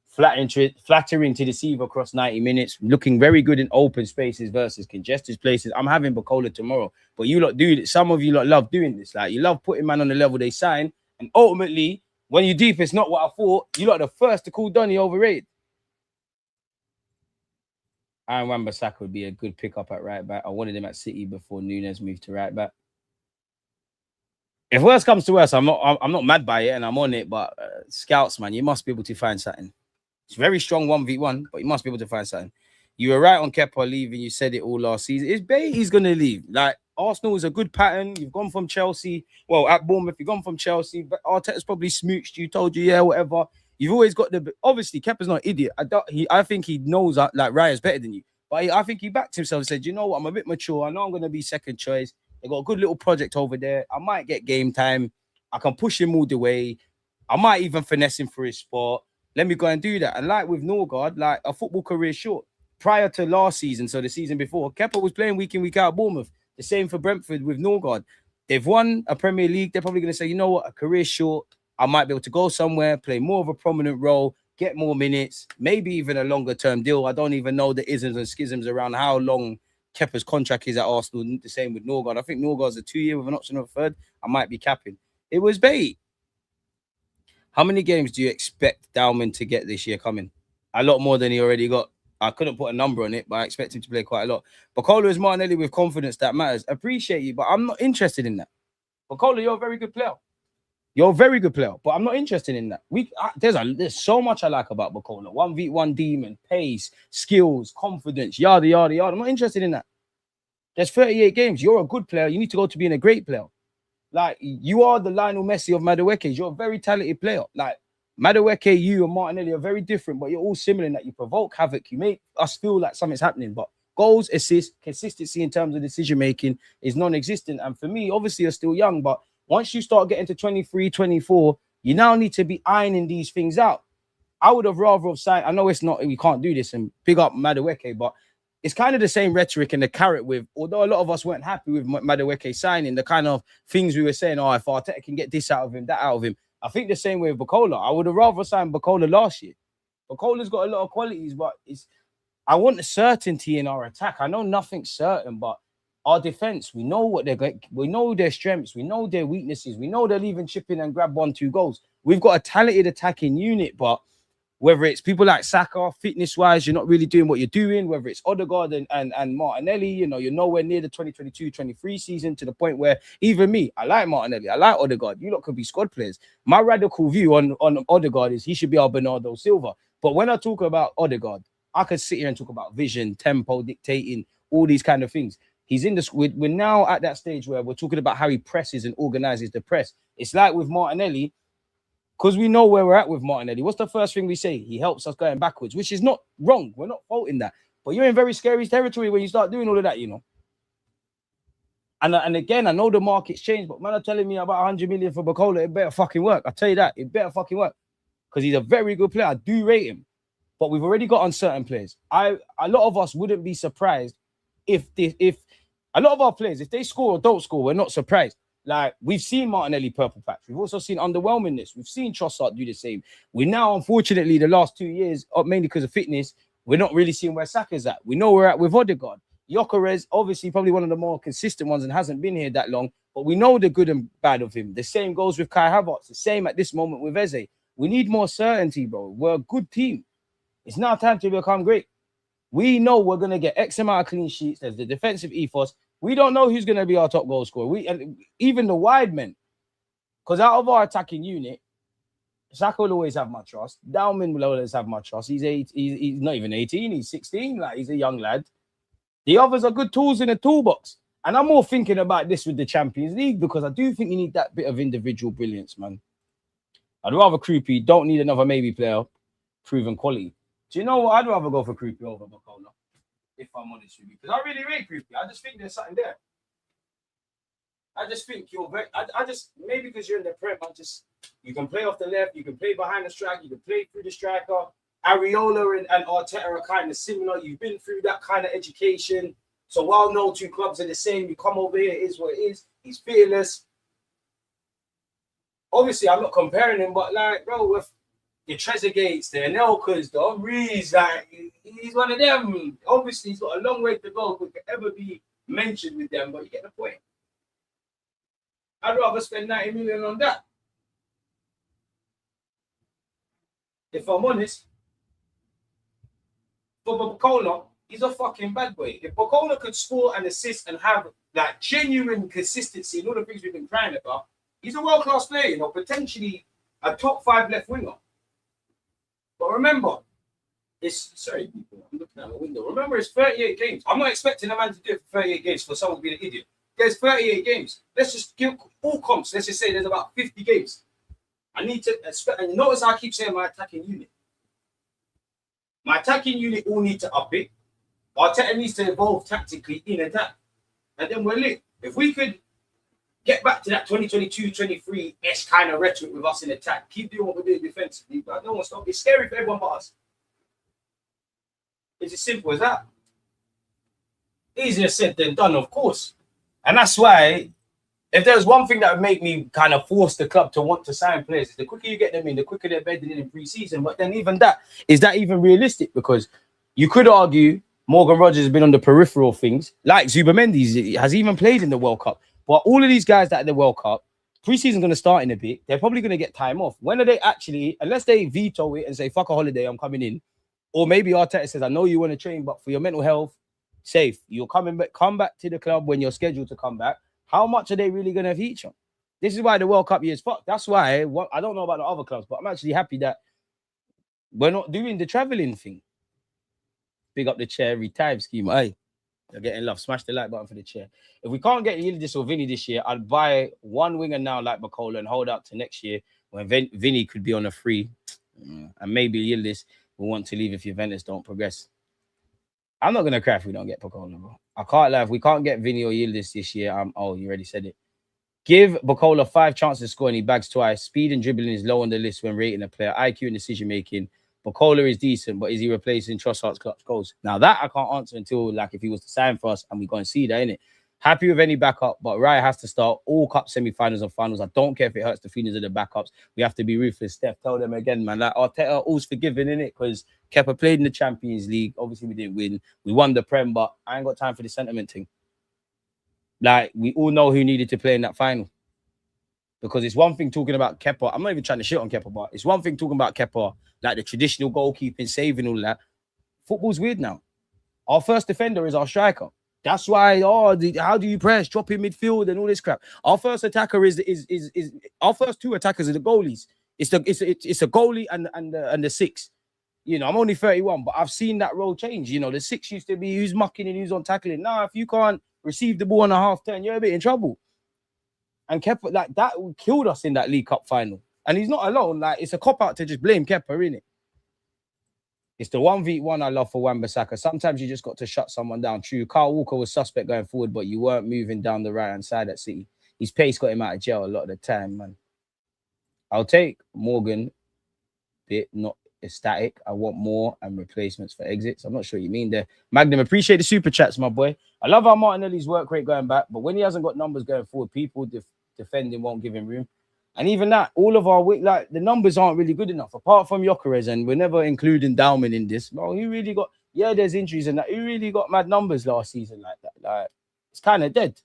flattering to deceive across 90 minutes, looking very good in open spaces versus congested places. I'm having Barcola tomorrow, but you lot do it. Some of you lot love doing this. Like, you love putting man on the level they sign, and ultimately, when you deep, it's not what I thought. You lot are the first to call Donny overrated. Aaron Wan-Bissaka would be a good pickup at right back. I wanted him at City before Núñez moved to right back. If worse comes to worse, I'm not mad by it and I'm on it, but scouts, man, you must be able to find something. It's very strong 1v1, but you must be able to find something. You were right on Kepa leaving. You said it all last season. It's bait he's going to leave. Like, Arsenal is a good pattern. You've gone from Chelsea. Well, at Bournemouth, you've gone from Chelsea. But Arteta's probably smooched you, told you, yeah, whatever. You've always got the... Obviously, Kepa's not an idiot. I think he knows that, like, Raya's better than you. But I think he backed himself and said, you know what, I'm a bit mature. I know I'm going to be second choice. They got a good little project over there. I might get game time. I can push him all the way. I might even finesse him for his spot. Let me go and do that. And like with Norgard, like a football career short. Prior to last season, so the season before, Kepa was playing week in, week out at Bournemouth. The same for Brentford with Norgard. They've won a Premier League. They're probably going to say, you know what, a career short. I might be able to go somewhere, play more of a prominent role, get more minutes, maybe even a longer term deal. I don't even know the isms and schisms around how long Kepa's contract is at Arsenal. The same with Norgard. I think Norgard's a 2-year with an option of a third. I might be capping. It was bait. How many games do you expect Dalman to get this year coming? A lot more than he already got. I couldn't put a number on it, but I expect him to play quite a lot. Barcola is Martinelli with confidence that matters. Appreciate you, but I'm not interested in that. Barcola, you're a very good player. You're a very good player, but I'm not interested in that. There's so much I like about Barcola. 1v1 demon, pace, skills, confidence, yada, yada, yada. I'm not interested in that. There's 38 games. You're a good player. You need to go to being a great player. Like, you are the Lionel Messi of Madueke. You're a very talented player. Like, Madueke, you and Martinelli are very different, but you're all similar in that you provoke havoc. You make us feel like something's happening, but goals, assists, consistency in terms of decision-making is non-existent. And for me, obviously, you're still young, but once you start getting to 23, 24, you now need to be ironing these things out. I would have rather have signed, I know it's not, we can't do this, and big up Madueke, but it's kind of the same rhetoric and the carrot with, although a lot of us weren't happy with Madueke signing, the kind of things we were saying, oh, if Arteta can get this out of him, that out of him. I think the same way with Barcola. I would have rather signed Barcola last year. Barcola's got a lot of qualities, but I want the certainty in our attack. I know nothing's certain, but our defense, we know what they're going. We know their strengths. We know their weaknesses. We know they'll even chip in and grab 1-2 goals. We've got a talented attacking unit, but whether it's people like Saka, fitness-wise, you're not really doing what you're doing. Whether it's Odegaard and Martinelli, you know, you're nowhere near the 2022-23 season to the point where even me, I like Martinelli, I like Odegaard. You lot could be squad players. My radical view on Odegaard is he should be our Bernardo Silva. But when I talk about Odegaard, I could sit here and talk about vision, tempo, dictating, all these kind of things. He's in this. We're now at that stage where we're talking about how he presses and organizes the press. It's like with Martinelli, because we know where we're at with Martinelli. What's the first thing we say? He helps us going backwards, which is not wrong. We're not faulting that. But you're in very scary territory when you start doing all of that, you know. And again, I know the market's changed, but man are telling me about 100 million for Barcola. It better fucking work. I tell you that. It better fucking work. Because he's a very good player. I do rate him. But we've already got uncertain players. A lot of us wouldn't be surprised if a lot of our players, if they score or don't score, we're not surprised. Like, we've seen Martinelli purple patch. We've also seen underwhelmingness. We've seen Trossard do the same. We now, unfortunately, the last 2 years, mainly because of fitness, we're not really seeing where Saka's at. We know where we're at with Odegaard. Gyökeres, obviously, probably one of the more consistent ones and hasn't been here that long, but we know the good and bad of him. The same goes with Kai Havertz. The same at this moment with Eze. We need more certainty, bro. We're a good team. It's now time to become great. We know we're going to get X amount of clean sheets. There's the defensive ethos. We don't know who's going to be our top goal scorer. Even the wide men. Because out of our attacking unit, Saka will always have my trust. Dalman will always have my trust. He's not even 18. He's 16. Like, he's a young lad. The others are good tools in the toolbox. And I'm more thinking about this with the Champions League because I do think you need that bit of individual brilliance, man. I'd rather Kroupi. Don't need another maybe player. Proven quality. Do you know what? I'd rather go for Kroupi over Barcola, if I'm honest with you. Because I really rate Kroupi. I just think there's something there. I just think you're very... I just... Maybe because you're in the Prem, you can play off the left, you can play behind the striker, you can play through the striker. Areola and Arteta are kind of similar. You've been through that kind of education. So while no two clubs are the same, you come over here, it is what it is. He's fearless. Obviously, I'm not comparing him, but like, bro, with the Trezeguets, the Anelkas, the Henrys, like, he's one of them. Obviously, he's got a long way to go. Could ever be mentioned with them, but you get the point. I'd rather spend 90 million on that. If I'm honest, for Barcola, he's a fucking bad boy. If Barcola could score and assist and have like genuine consistency and all the things we've been crying about, he's a world-class player, you know, potentially a top 5 left winger. But remember, sorry, people, I'm looking out the window. Remember, it's 38 games. I'm not expecting a man to do it for 38 games for someone to be an idiot. There's 38 games. Let's just give all comps. Let's just say there's about 50 games. I need to expect, and notice I keep saying my attacking unit. My attacking unit all need to up it. Arteta needs to evolve tactically in attack. And then we're lit. If we could get back to that 2022-23-esque kind of rhetoric with us in attack, keep doing what we're doing defensively, but no one stop. It's scary for everyone but us. It's as simple as that. Easier said than done, of course. And that's why, if there's one thing that would make me kind of force the club to want to sign players, is the quicker you get them in, the quicker they're bedding in pre-season. But then even that, is that even realistic? Because you could argue Morgan Rogers has been on the peripheral things, like Zubimendi has even played in the World Cup. But all of these guys that are in the World Cup, pre-season's going to start in a bit. They're probably going to get time off. When are they actually, unless they veto it and say, fuck a holiday, I'm coming in. Or maybe Arteta says, I know you want to train, but for your mental health, safe. You're coming back, come back to the club when you're scheduled to come back. How much are they really going to feature? This is why the World Cup year is fucked. That's why, I don't know about the other clubs, but I'm actually happy that we're not doing the traveling thing. Big up the chair every time scheme. Hey, they're getting love. Smash the like button for the chair. If we can't get Yildiz or Vinny this year, I'd buy one winger now like Barcola and hold out to next year when Vinny could be on a free. And maybe Yildiz will want to leave if Juventus don't progress. I'm not going to cry if we don't get Barcola, bro. I can't lie. If we can't get Vinny or Yildiz this year, oh, you already said it. Give Barcola 5 chances to score and he bags twice. Speed and dribbling is low on the list when rating a player. IQ and decision-making Barcola is decent, but is he replacing Trossard's clutch goals? Now that I can't answer until like if he was to sign for us and we go and see that, innit? Happy with any backup, but Raya has to start all cup semi-finals and finals. I don't care if it hurts the feelings of the backups. We have to be ruthless. Steph, tell them again, man. Like Arteta, all's forgiven, innit? Because Kepa played in the Champions League. Obviously, we didn't win. We won the Prem, but I ain't got time for the sentiment thing. Like, we all know who needed to play in that final. Because it's one thing talking about Kepa. I'm not even trying to shit on Kepa, but it's one thing talking about Kepa, like the traditional goalkeeping, saving, all that. Football's weird now. Our first defender is our striker. That's why, how do you press, drop in midfield and all this crap? Our first attacker is our first two attackers are the goalies. It's a goalie and the six. You know, I'm only 31, but I've seen that role change. You know, the six used to be who's mucking and who's on tackling. Now, if you can't receive the ball on a half turn, you're a bit in trouble. And Kepa, like that killed us in that League Cup final. And he's not alone. Like, it's a cop-out to just blame Kepa, innit? It's the 1v1 I love for Wan-Bissaka. Sometimes you just got to shut someone down. True, Kyle Walker was suspect going forward, but you weren't moving down the right-hand side at City. His pace got him out of jail a lot of the time, man. I'll take Morgan, bit not ecstatic. I want more and replacements for exits. I'm not sure what you mean there. Magnum, appreciate the super chats, my boy. I love how Martinelli's work rate going back, but when he hasn't got numbers going forward, people defending won't give him room. And even that, all of our like the numbers aren't really good enough. Apart from Gyökeres, and we're never including Dalman in this. Well, he really got there's injuries and that. He really got mad numbers last season like that. Like it's kind of dead.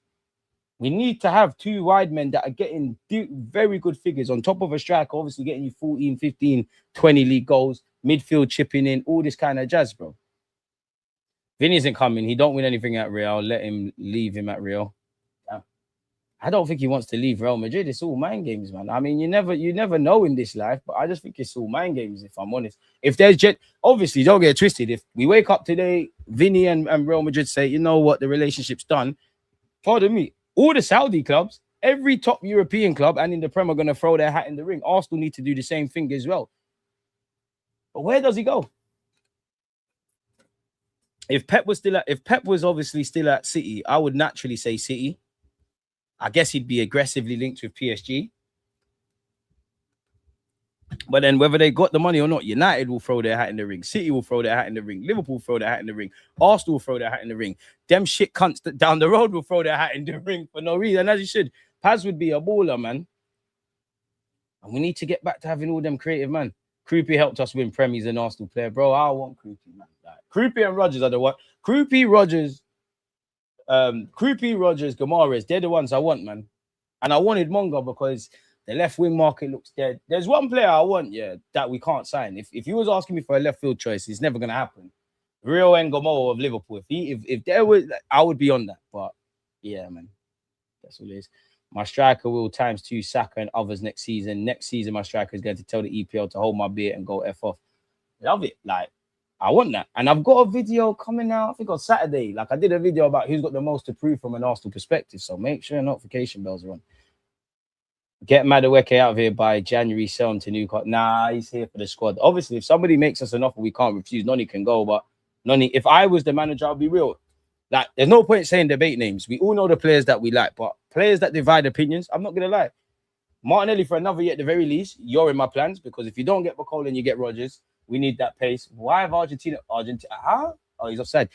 We need to have two wide men that are getting very good figures on top of a striker, obviously getting you 14, 15, 20 league goals, midfield chipping in, all this kind of jazz, bro. Vinny isn't coming. He don't win anything at Real. Let him leave him at Real. I don't think he wants to leave Real Madrid. It's all mind games, man. I mean, you never know in this life, but I just think it's all mind games, if I'm honest. If there's obviously, don't get it twisted. If we wake up today, Vinny and Real Madrid say, you know what, the relationship's done. Pardon me. All the Saudi clubs, every top European club and in the Prem are going to throw their hat in the ring. Arsenal need to do the same thing as well. But where does he go? If Pep was obviously still at City, I would naturally say City. I guess he'd be aggressively linked with PSG. But then whether they got the money or not, United will throw their hat in the ring. City will throw their hat in the ring. Liverpool will throw their hat in the ring. Arsenal will throw their hat in the ring. Them shit cunts that down the road will throw their hat in the ring for no reason. And as you should. Paz would be a baller, man. And we need to get back to having all them creative, man. Kroupi helped us win Prem. He's an Arsenal player. Bro, I want Kroupi, man. Like, Kroupi and Rodgers are the one. Kroupi, Rodgers, Guimarães, they're the ones I want, man. And I wanted Monga because the left wing market looks dead. There's one player I want, that we can't sign. If you was asking me for a left field choice, it's never gonna happen. Rio Ngamo of Liverpool. If there was, I would be on that. But yeah, man, that's what it is. My striker will ×2 Saka and others next season. Next season, my striker is going to tell the EPL to hold my beer and go F off. Love it. Like, I want that. And I've got a video coming out, I think on Saturday. Like, I did a video about who's got the most to prove from an Arsenal perspective. So make sure notification bells are on. Get Madueke out of here by January, sell him to Newcastle. Nah, he's here for the squad. Obviously, if somebody makes us an offer, we can't refuse. Noni can go, but Noni, if I was the manager, I'll be real. Like, there's no point saying debate names. We all know the players that we like, but players that divide opinions, I'm not going to lie. Martinelli for another year at the very least, you're in my plans, because if you don't get Barcola and you get Rodgers, we need that pace. Why have Argentina? Huh? Oh, he's offside.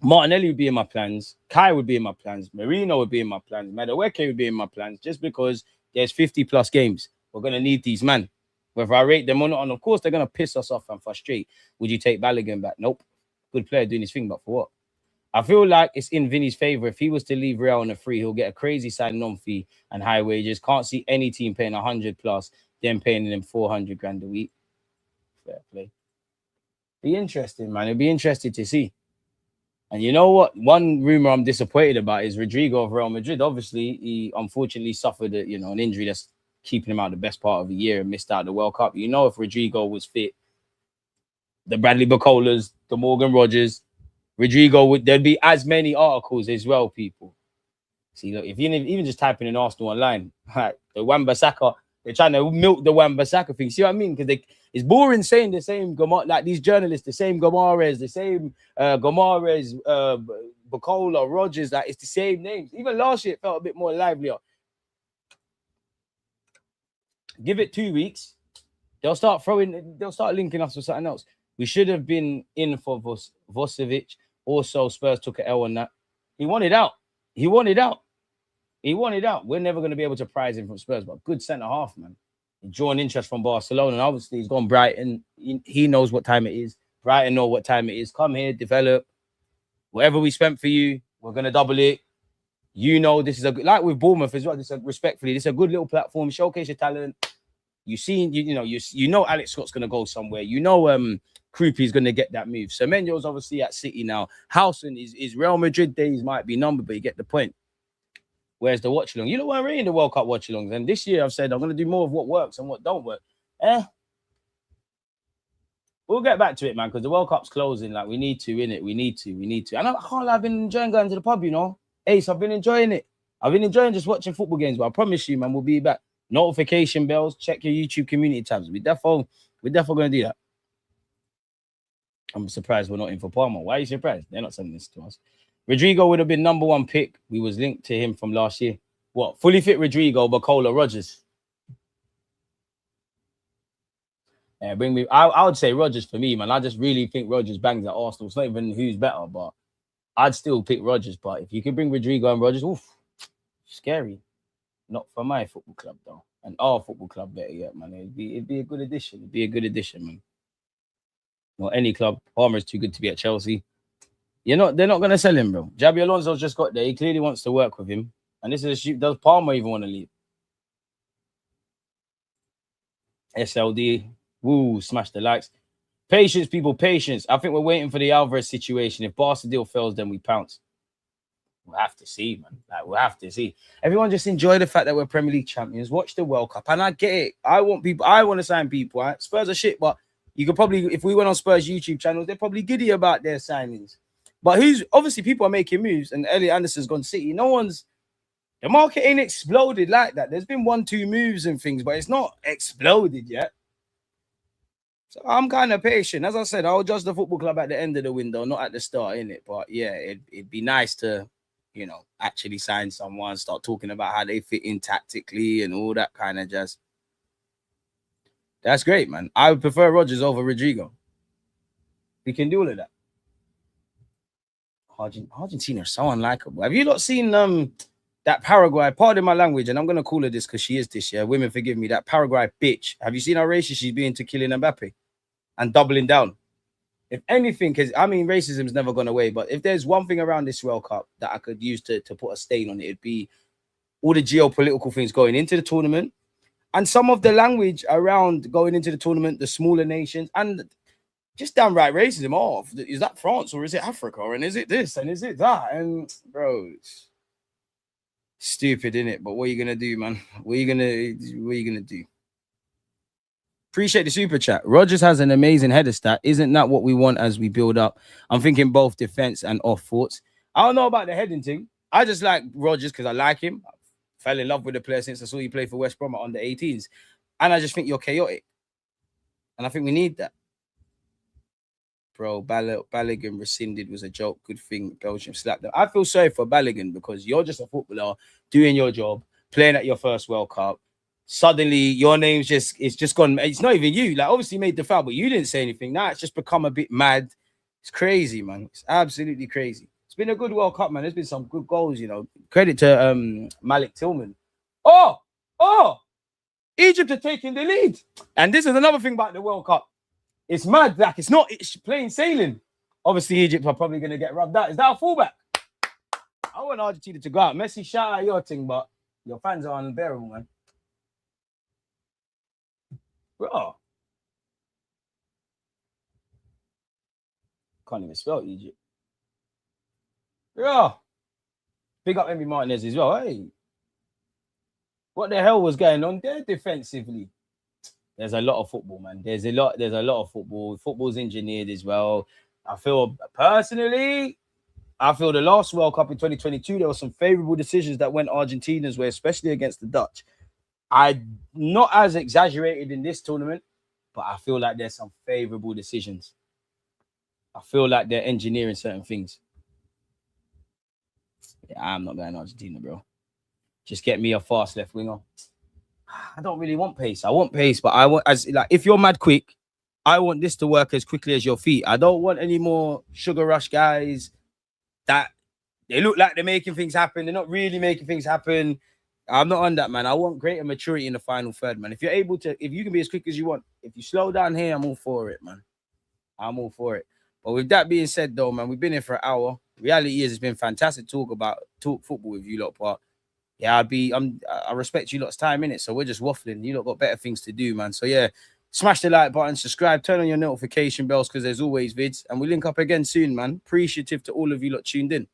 Martinelli would be in my plans. Kai would be in my plans. Merino would be in my plans. Madueke would be in my plans, just because there's 50+ games. We're going to need these, man. Whether I rate them or not, and of course, they're going to piss us off and frustrate. Would you take Balogun back? Nope. Good player doing his thing, but for what? I feel like it's in Vinny's favor. If he was to leave Real on a free, he'll get a crazy sign-on fee and high wages. Can't see any team paying 100+, then paying them 400 grand a week. Fair play. Be interesting, man. It'll be interesting to see. And you know what? One rumor I'm disappointed about is Rodrigo of Real Madrid. Obviously, he unfortunately suffered an injury that's keeping him out the best part of the year and missed out the World Cup. You know, if Rodrigo was fit, the Bradley Barcolas, the Morgan Rodgers, Rodrigo there'd be as many articles as well, people. See, look, if you even just typing in Arsenal online, right, the Wan-Bissaka, they're trying to milk the Wan-Bissaka thing. See what I mean? Because it's boring saying the same, like these journalists, the same Guimarães, the same Guimarães, Barcola, Rodgers, like it's the same names. Even last year it felt a bit more livelier. Give it 2 weeks. They'll start linking us with something else. We should have been in for Vucevic. Also, Spurs took an L on that. He wanted out. We're never going to be able to prize him from Spurs, but good centre half, man. He's drawn interest from Barcelona, and obviously he's gone Brighton. He knows what time it is. Brighton know what time it is. Come here, develop. Whatever we spent for you, we're going to double it. You know, this is like with Bournemouth as well. This is a good little platform. Showcase your talent. You know Alex Scott's going to go somewhere. You know Kroupi is going to get that move. Semenyo's obviously at City now. Howson is Real Madrid days might be numbered, but you get the point. Where's the watch along? You know, we're in the World Cup watch alongs, and this year I've said I'm going to do more of what works and what don't work. We'll get back to it, man, because the World Cup's closing. Like, we need to, innit? We need to. And I've been enjoying going to the pub, you know. Ace, I've been enjoying it. I've been enjoying just watching football games, but I promise you, man, we'll be back. Notification bells, check your YouTube community tabs. We're definitely going to do that. I'm surprised we're not in for Palmer. Why are you surprised? They're not sending this to us. Rodrigo would have been number one pick. We was linked to him from last year. What? Fully fit Rodrigo, Barcola, Rodgers. Yeah, bring me. I would say Rodgers for me, man. I just really think Rodgers bangs at Arsenal. It's not even who's better, but I'd still pick Rodgers. But if you could bring Rodrigo and Rodgers, oof, scary. Not for my football club though, and our football club better yet, man. It'd be a good addition. It'd be a good addition, man. Well, any club. Palmer is too good to be at Chelsea. They're not going to sell him, bro. Jabi Alonso's just got there. He clearly wants to work with him. And this is a shoot. Does Palmer even want to leave? SLD. Woo, smash the likes. Patience, people, patience. I think we're waiting for the Alvarez situation. If Barca deal fails, then we pounce. We'll have to see, man. Like, we'll have to see. Everyone just enjoy the fact that we're Premier League champions. Watch the World Cup. And I get it. I want to sign people. Right? Spurs are shit, but you could probably, if we went on Spurs YouTube channels, they're probably giddy about their signings. But obviously people are making moves, and Elliot Anderson's gone City. The market ain't exploded like that. There's been 1-2 moves and things, but it's not exploded yet. So I'm kind of patient. As I said, I'll judge the football club at the end of the window, not at the start, innit? But yeah, it'd be nice to, actually sign someone, start talking about how they fit in tactically and all that kind of jazz. That's great, man. I would prefer Rodgers over Rodrigo. We can do all of that. Argentina are so unlikable. Have you not seen that Paraguay? Pardon my language, and I'm gonna call her this because she is this year. Women, forgive me. That Paraguay bitch. Have you seen how racist she's being to Kylian Mbappe and doubling down? If anything, because racism is never gone away. But if there's one thing around this World Cup that I could use to put a stain on it, it'd be all the geopolitical things going into the tournament, and some of the language around going into the tournament, the smaller nations, and just downright racism. Oh, is that France or is it Africa? And is it this and is it that? And bro, it's stupid, innit? But what are you gonna do, man? What are you gonna do? Appreciate the super chat. Rodgers has an amazing header stat. Isn't that what we want as we build up? I'm thinking both defense and off thoughts. I don't know about the heading thing. I just like Rodgers because I like him. I fell in love with the player since I saw you play for West Brom on the 18s. And I just think you're chaotic. And I think we need that. Bro, Balogun rescinded was a joke. Good thing Belgium slapped them. I feel sorry for Balogun because you're just a footballer doing your job, playing at your first World Cup. Suddenly, your name's just gone. It's not even you. Like, obviously, you made the foul, but you didn't say anything. Now it's just become a bit mad. It's crazy, man. It's absolutely crazy. It's been a good World Cup, man. There's been some good goals, Credit to Malik Tillman. Oh! Egypt are taking the lead. And this is another thing about the World Cup. It's mad, like it's plain sailing. Obviously, Egypt are probably going to get rubbed out. Is that a fullback? I want Argentina to go out. Messi, shout out your thing, but your fans are unbearable, man. Bro. Can't even spell Egypt. Bro. Big up Emi Martinez as well. Hey. What the hell was going on there defensively? There's a lot of football, man. There's a lot of football. Football's engineered as well. I feel the last World Cup in 2022, there were some favorable decisions that went Argentina's way, especially against the Dutch. I'm not as exaggerated in this tournament, but I feel like there's some favorable decisions. I feel like they're engineering certain things. Yeah, I'm not going to Argentina, bro. Just get me a fast left winger. I don't really want pace. I want pace, but I want as like if you're mad quick, I want this to work as quickly as your feet. I don't want any more sugar rush guys that they look like they're making things happen. They're not really making things happen. I'm not on that, man. I want greater maturity in the final third, man. If you're able to, if you can be as quick as you want, if you slow down here, I'm all for it, man. I'm all for it. But with that being said, though, man, we've been here for an hour. Reality is, it's been fantastic talk football with you lot, but yeah, I respect you lot's time in it. So we're just waffling. You lot got better things to do, man. So yeah, smash the like button, subscribe, turn on your notification bells because there's always vids, and we link up again soon, man. Appreciative to all of you lot tuned in.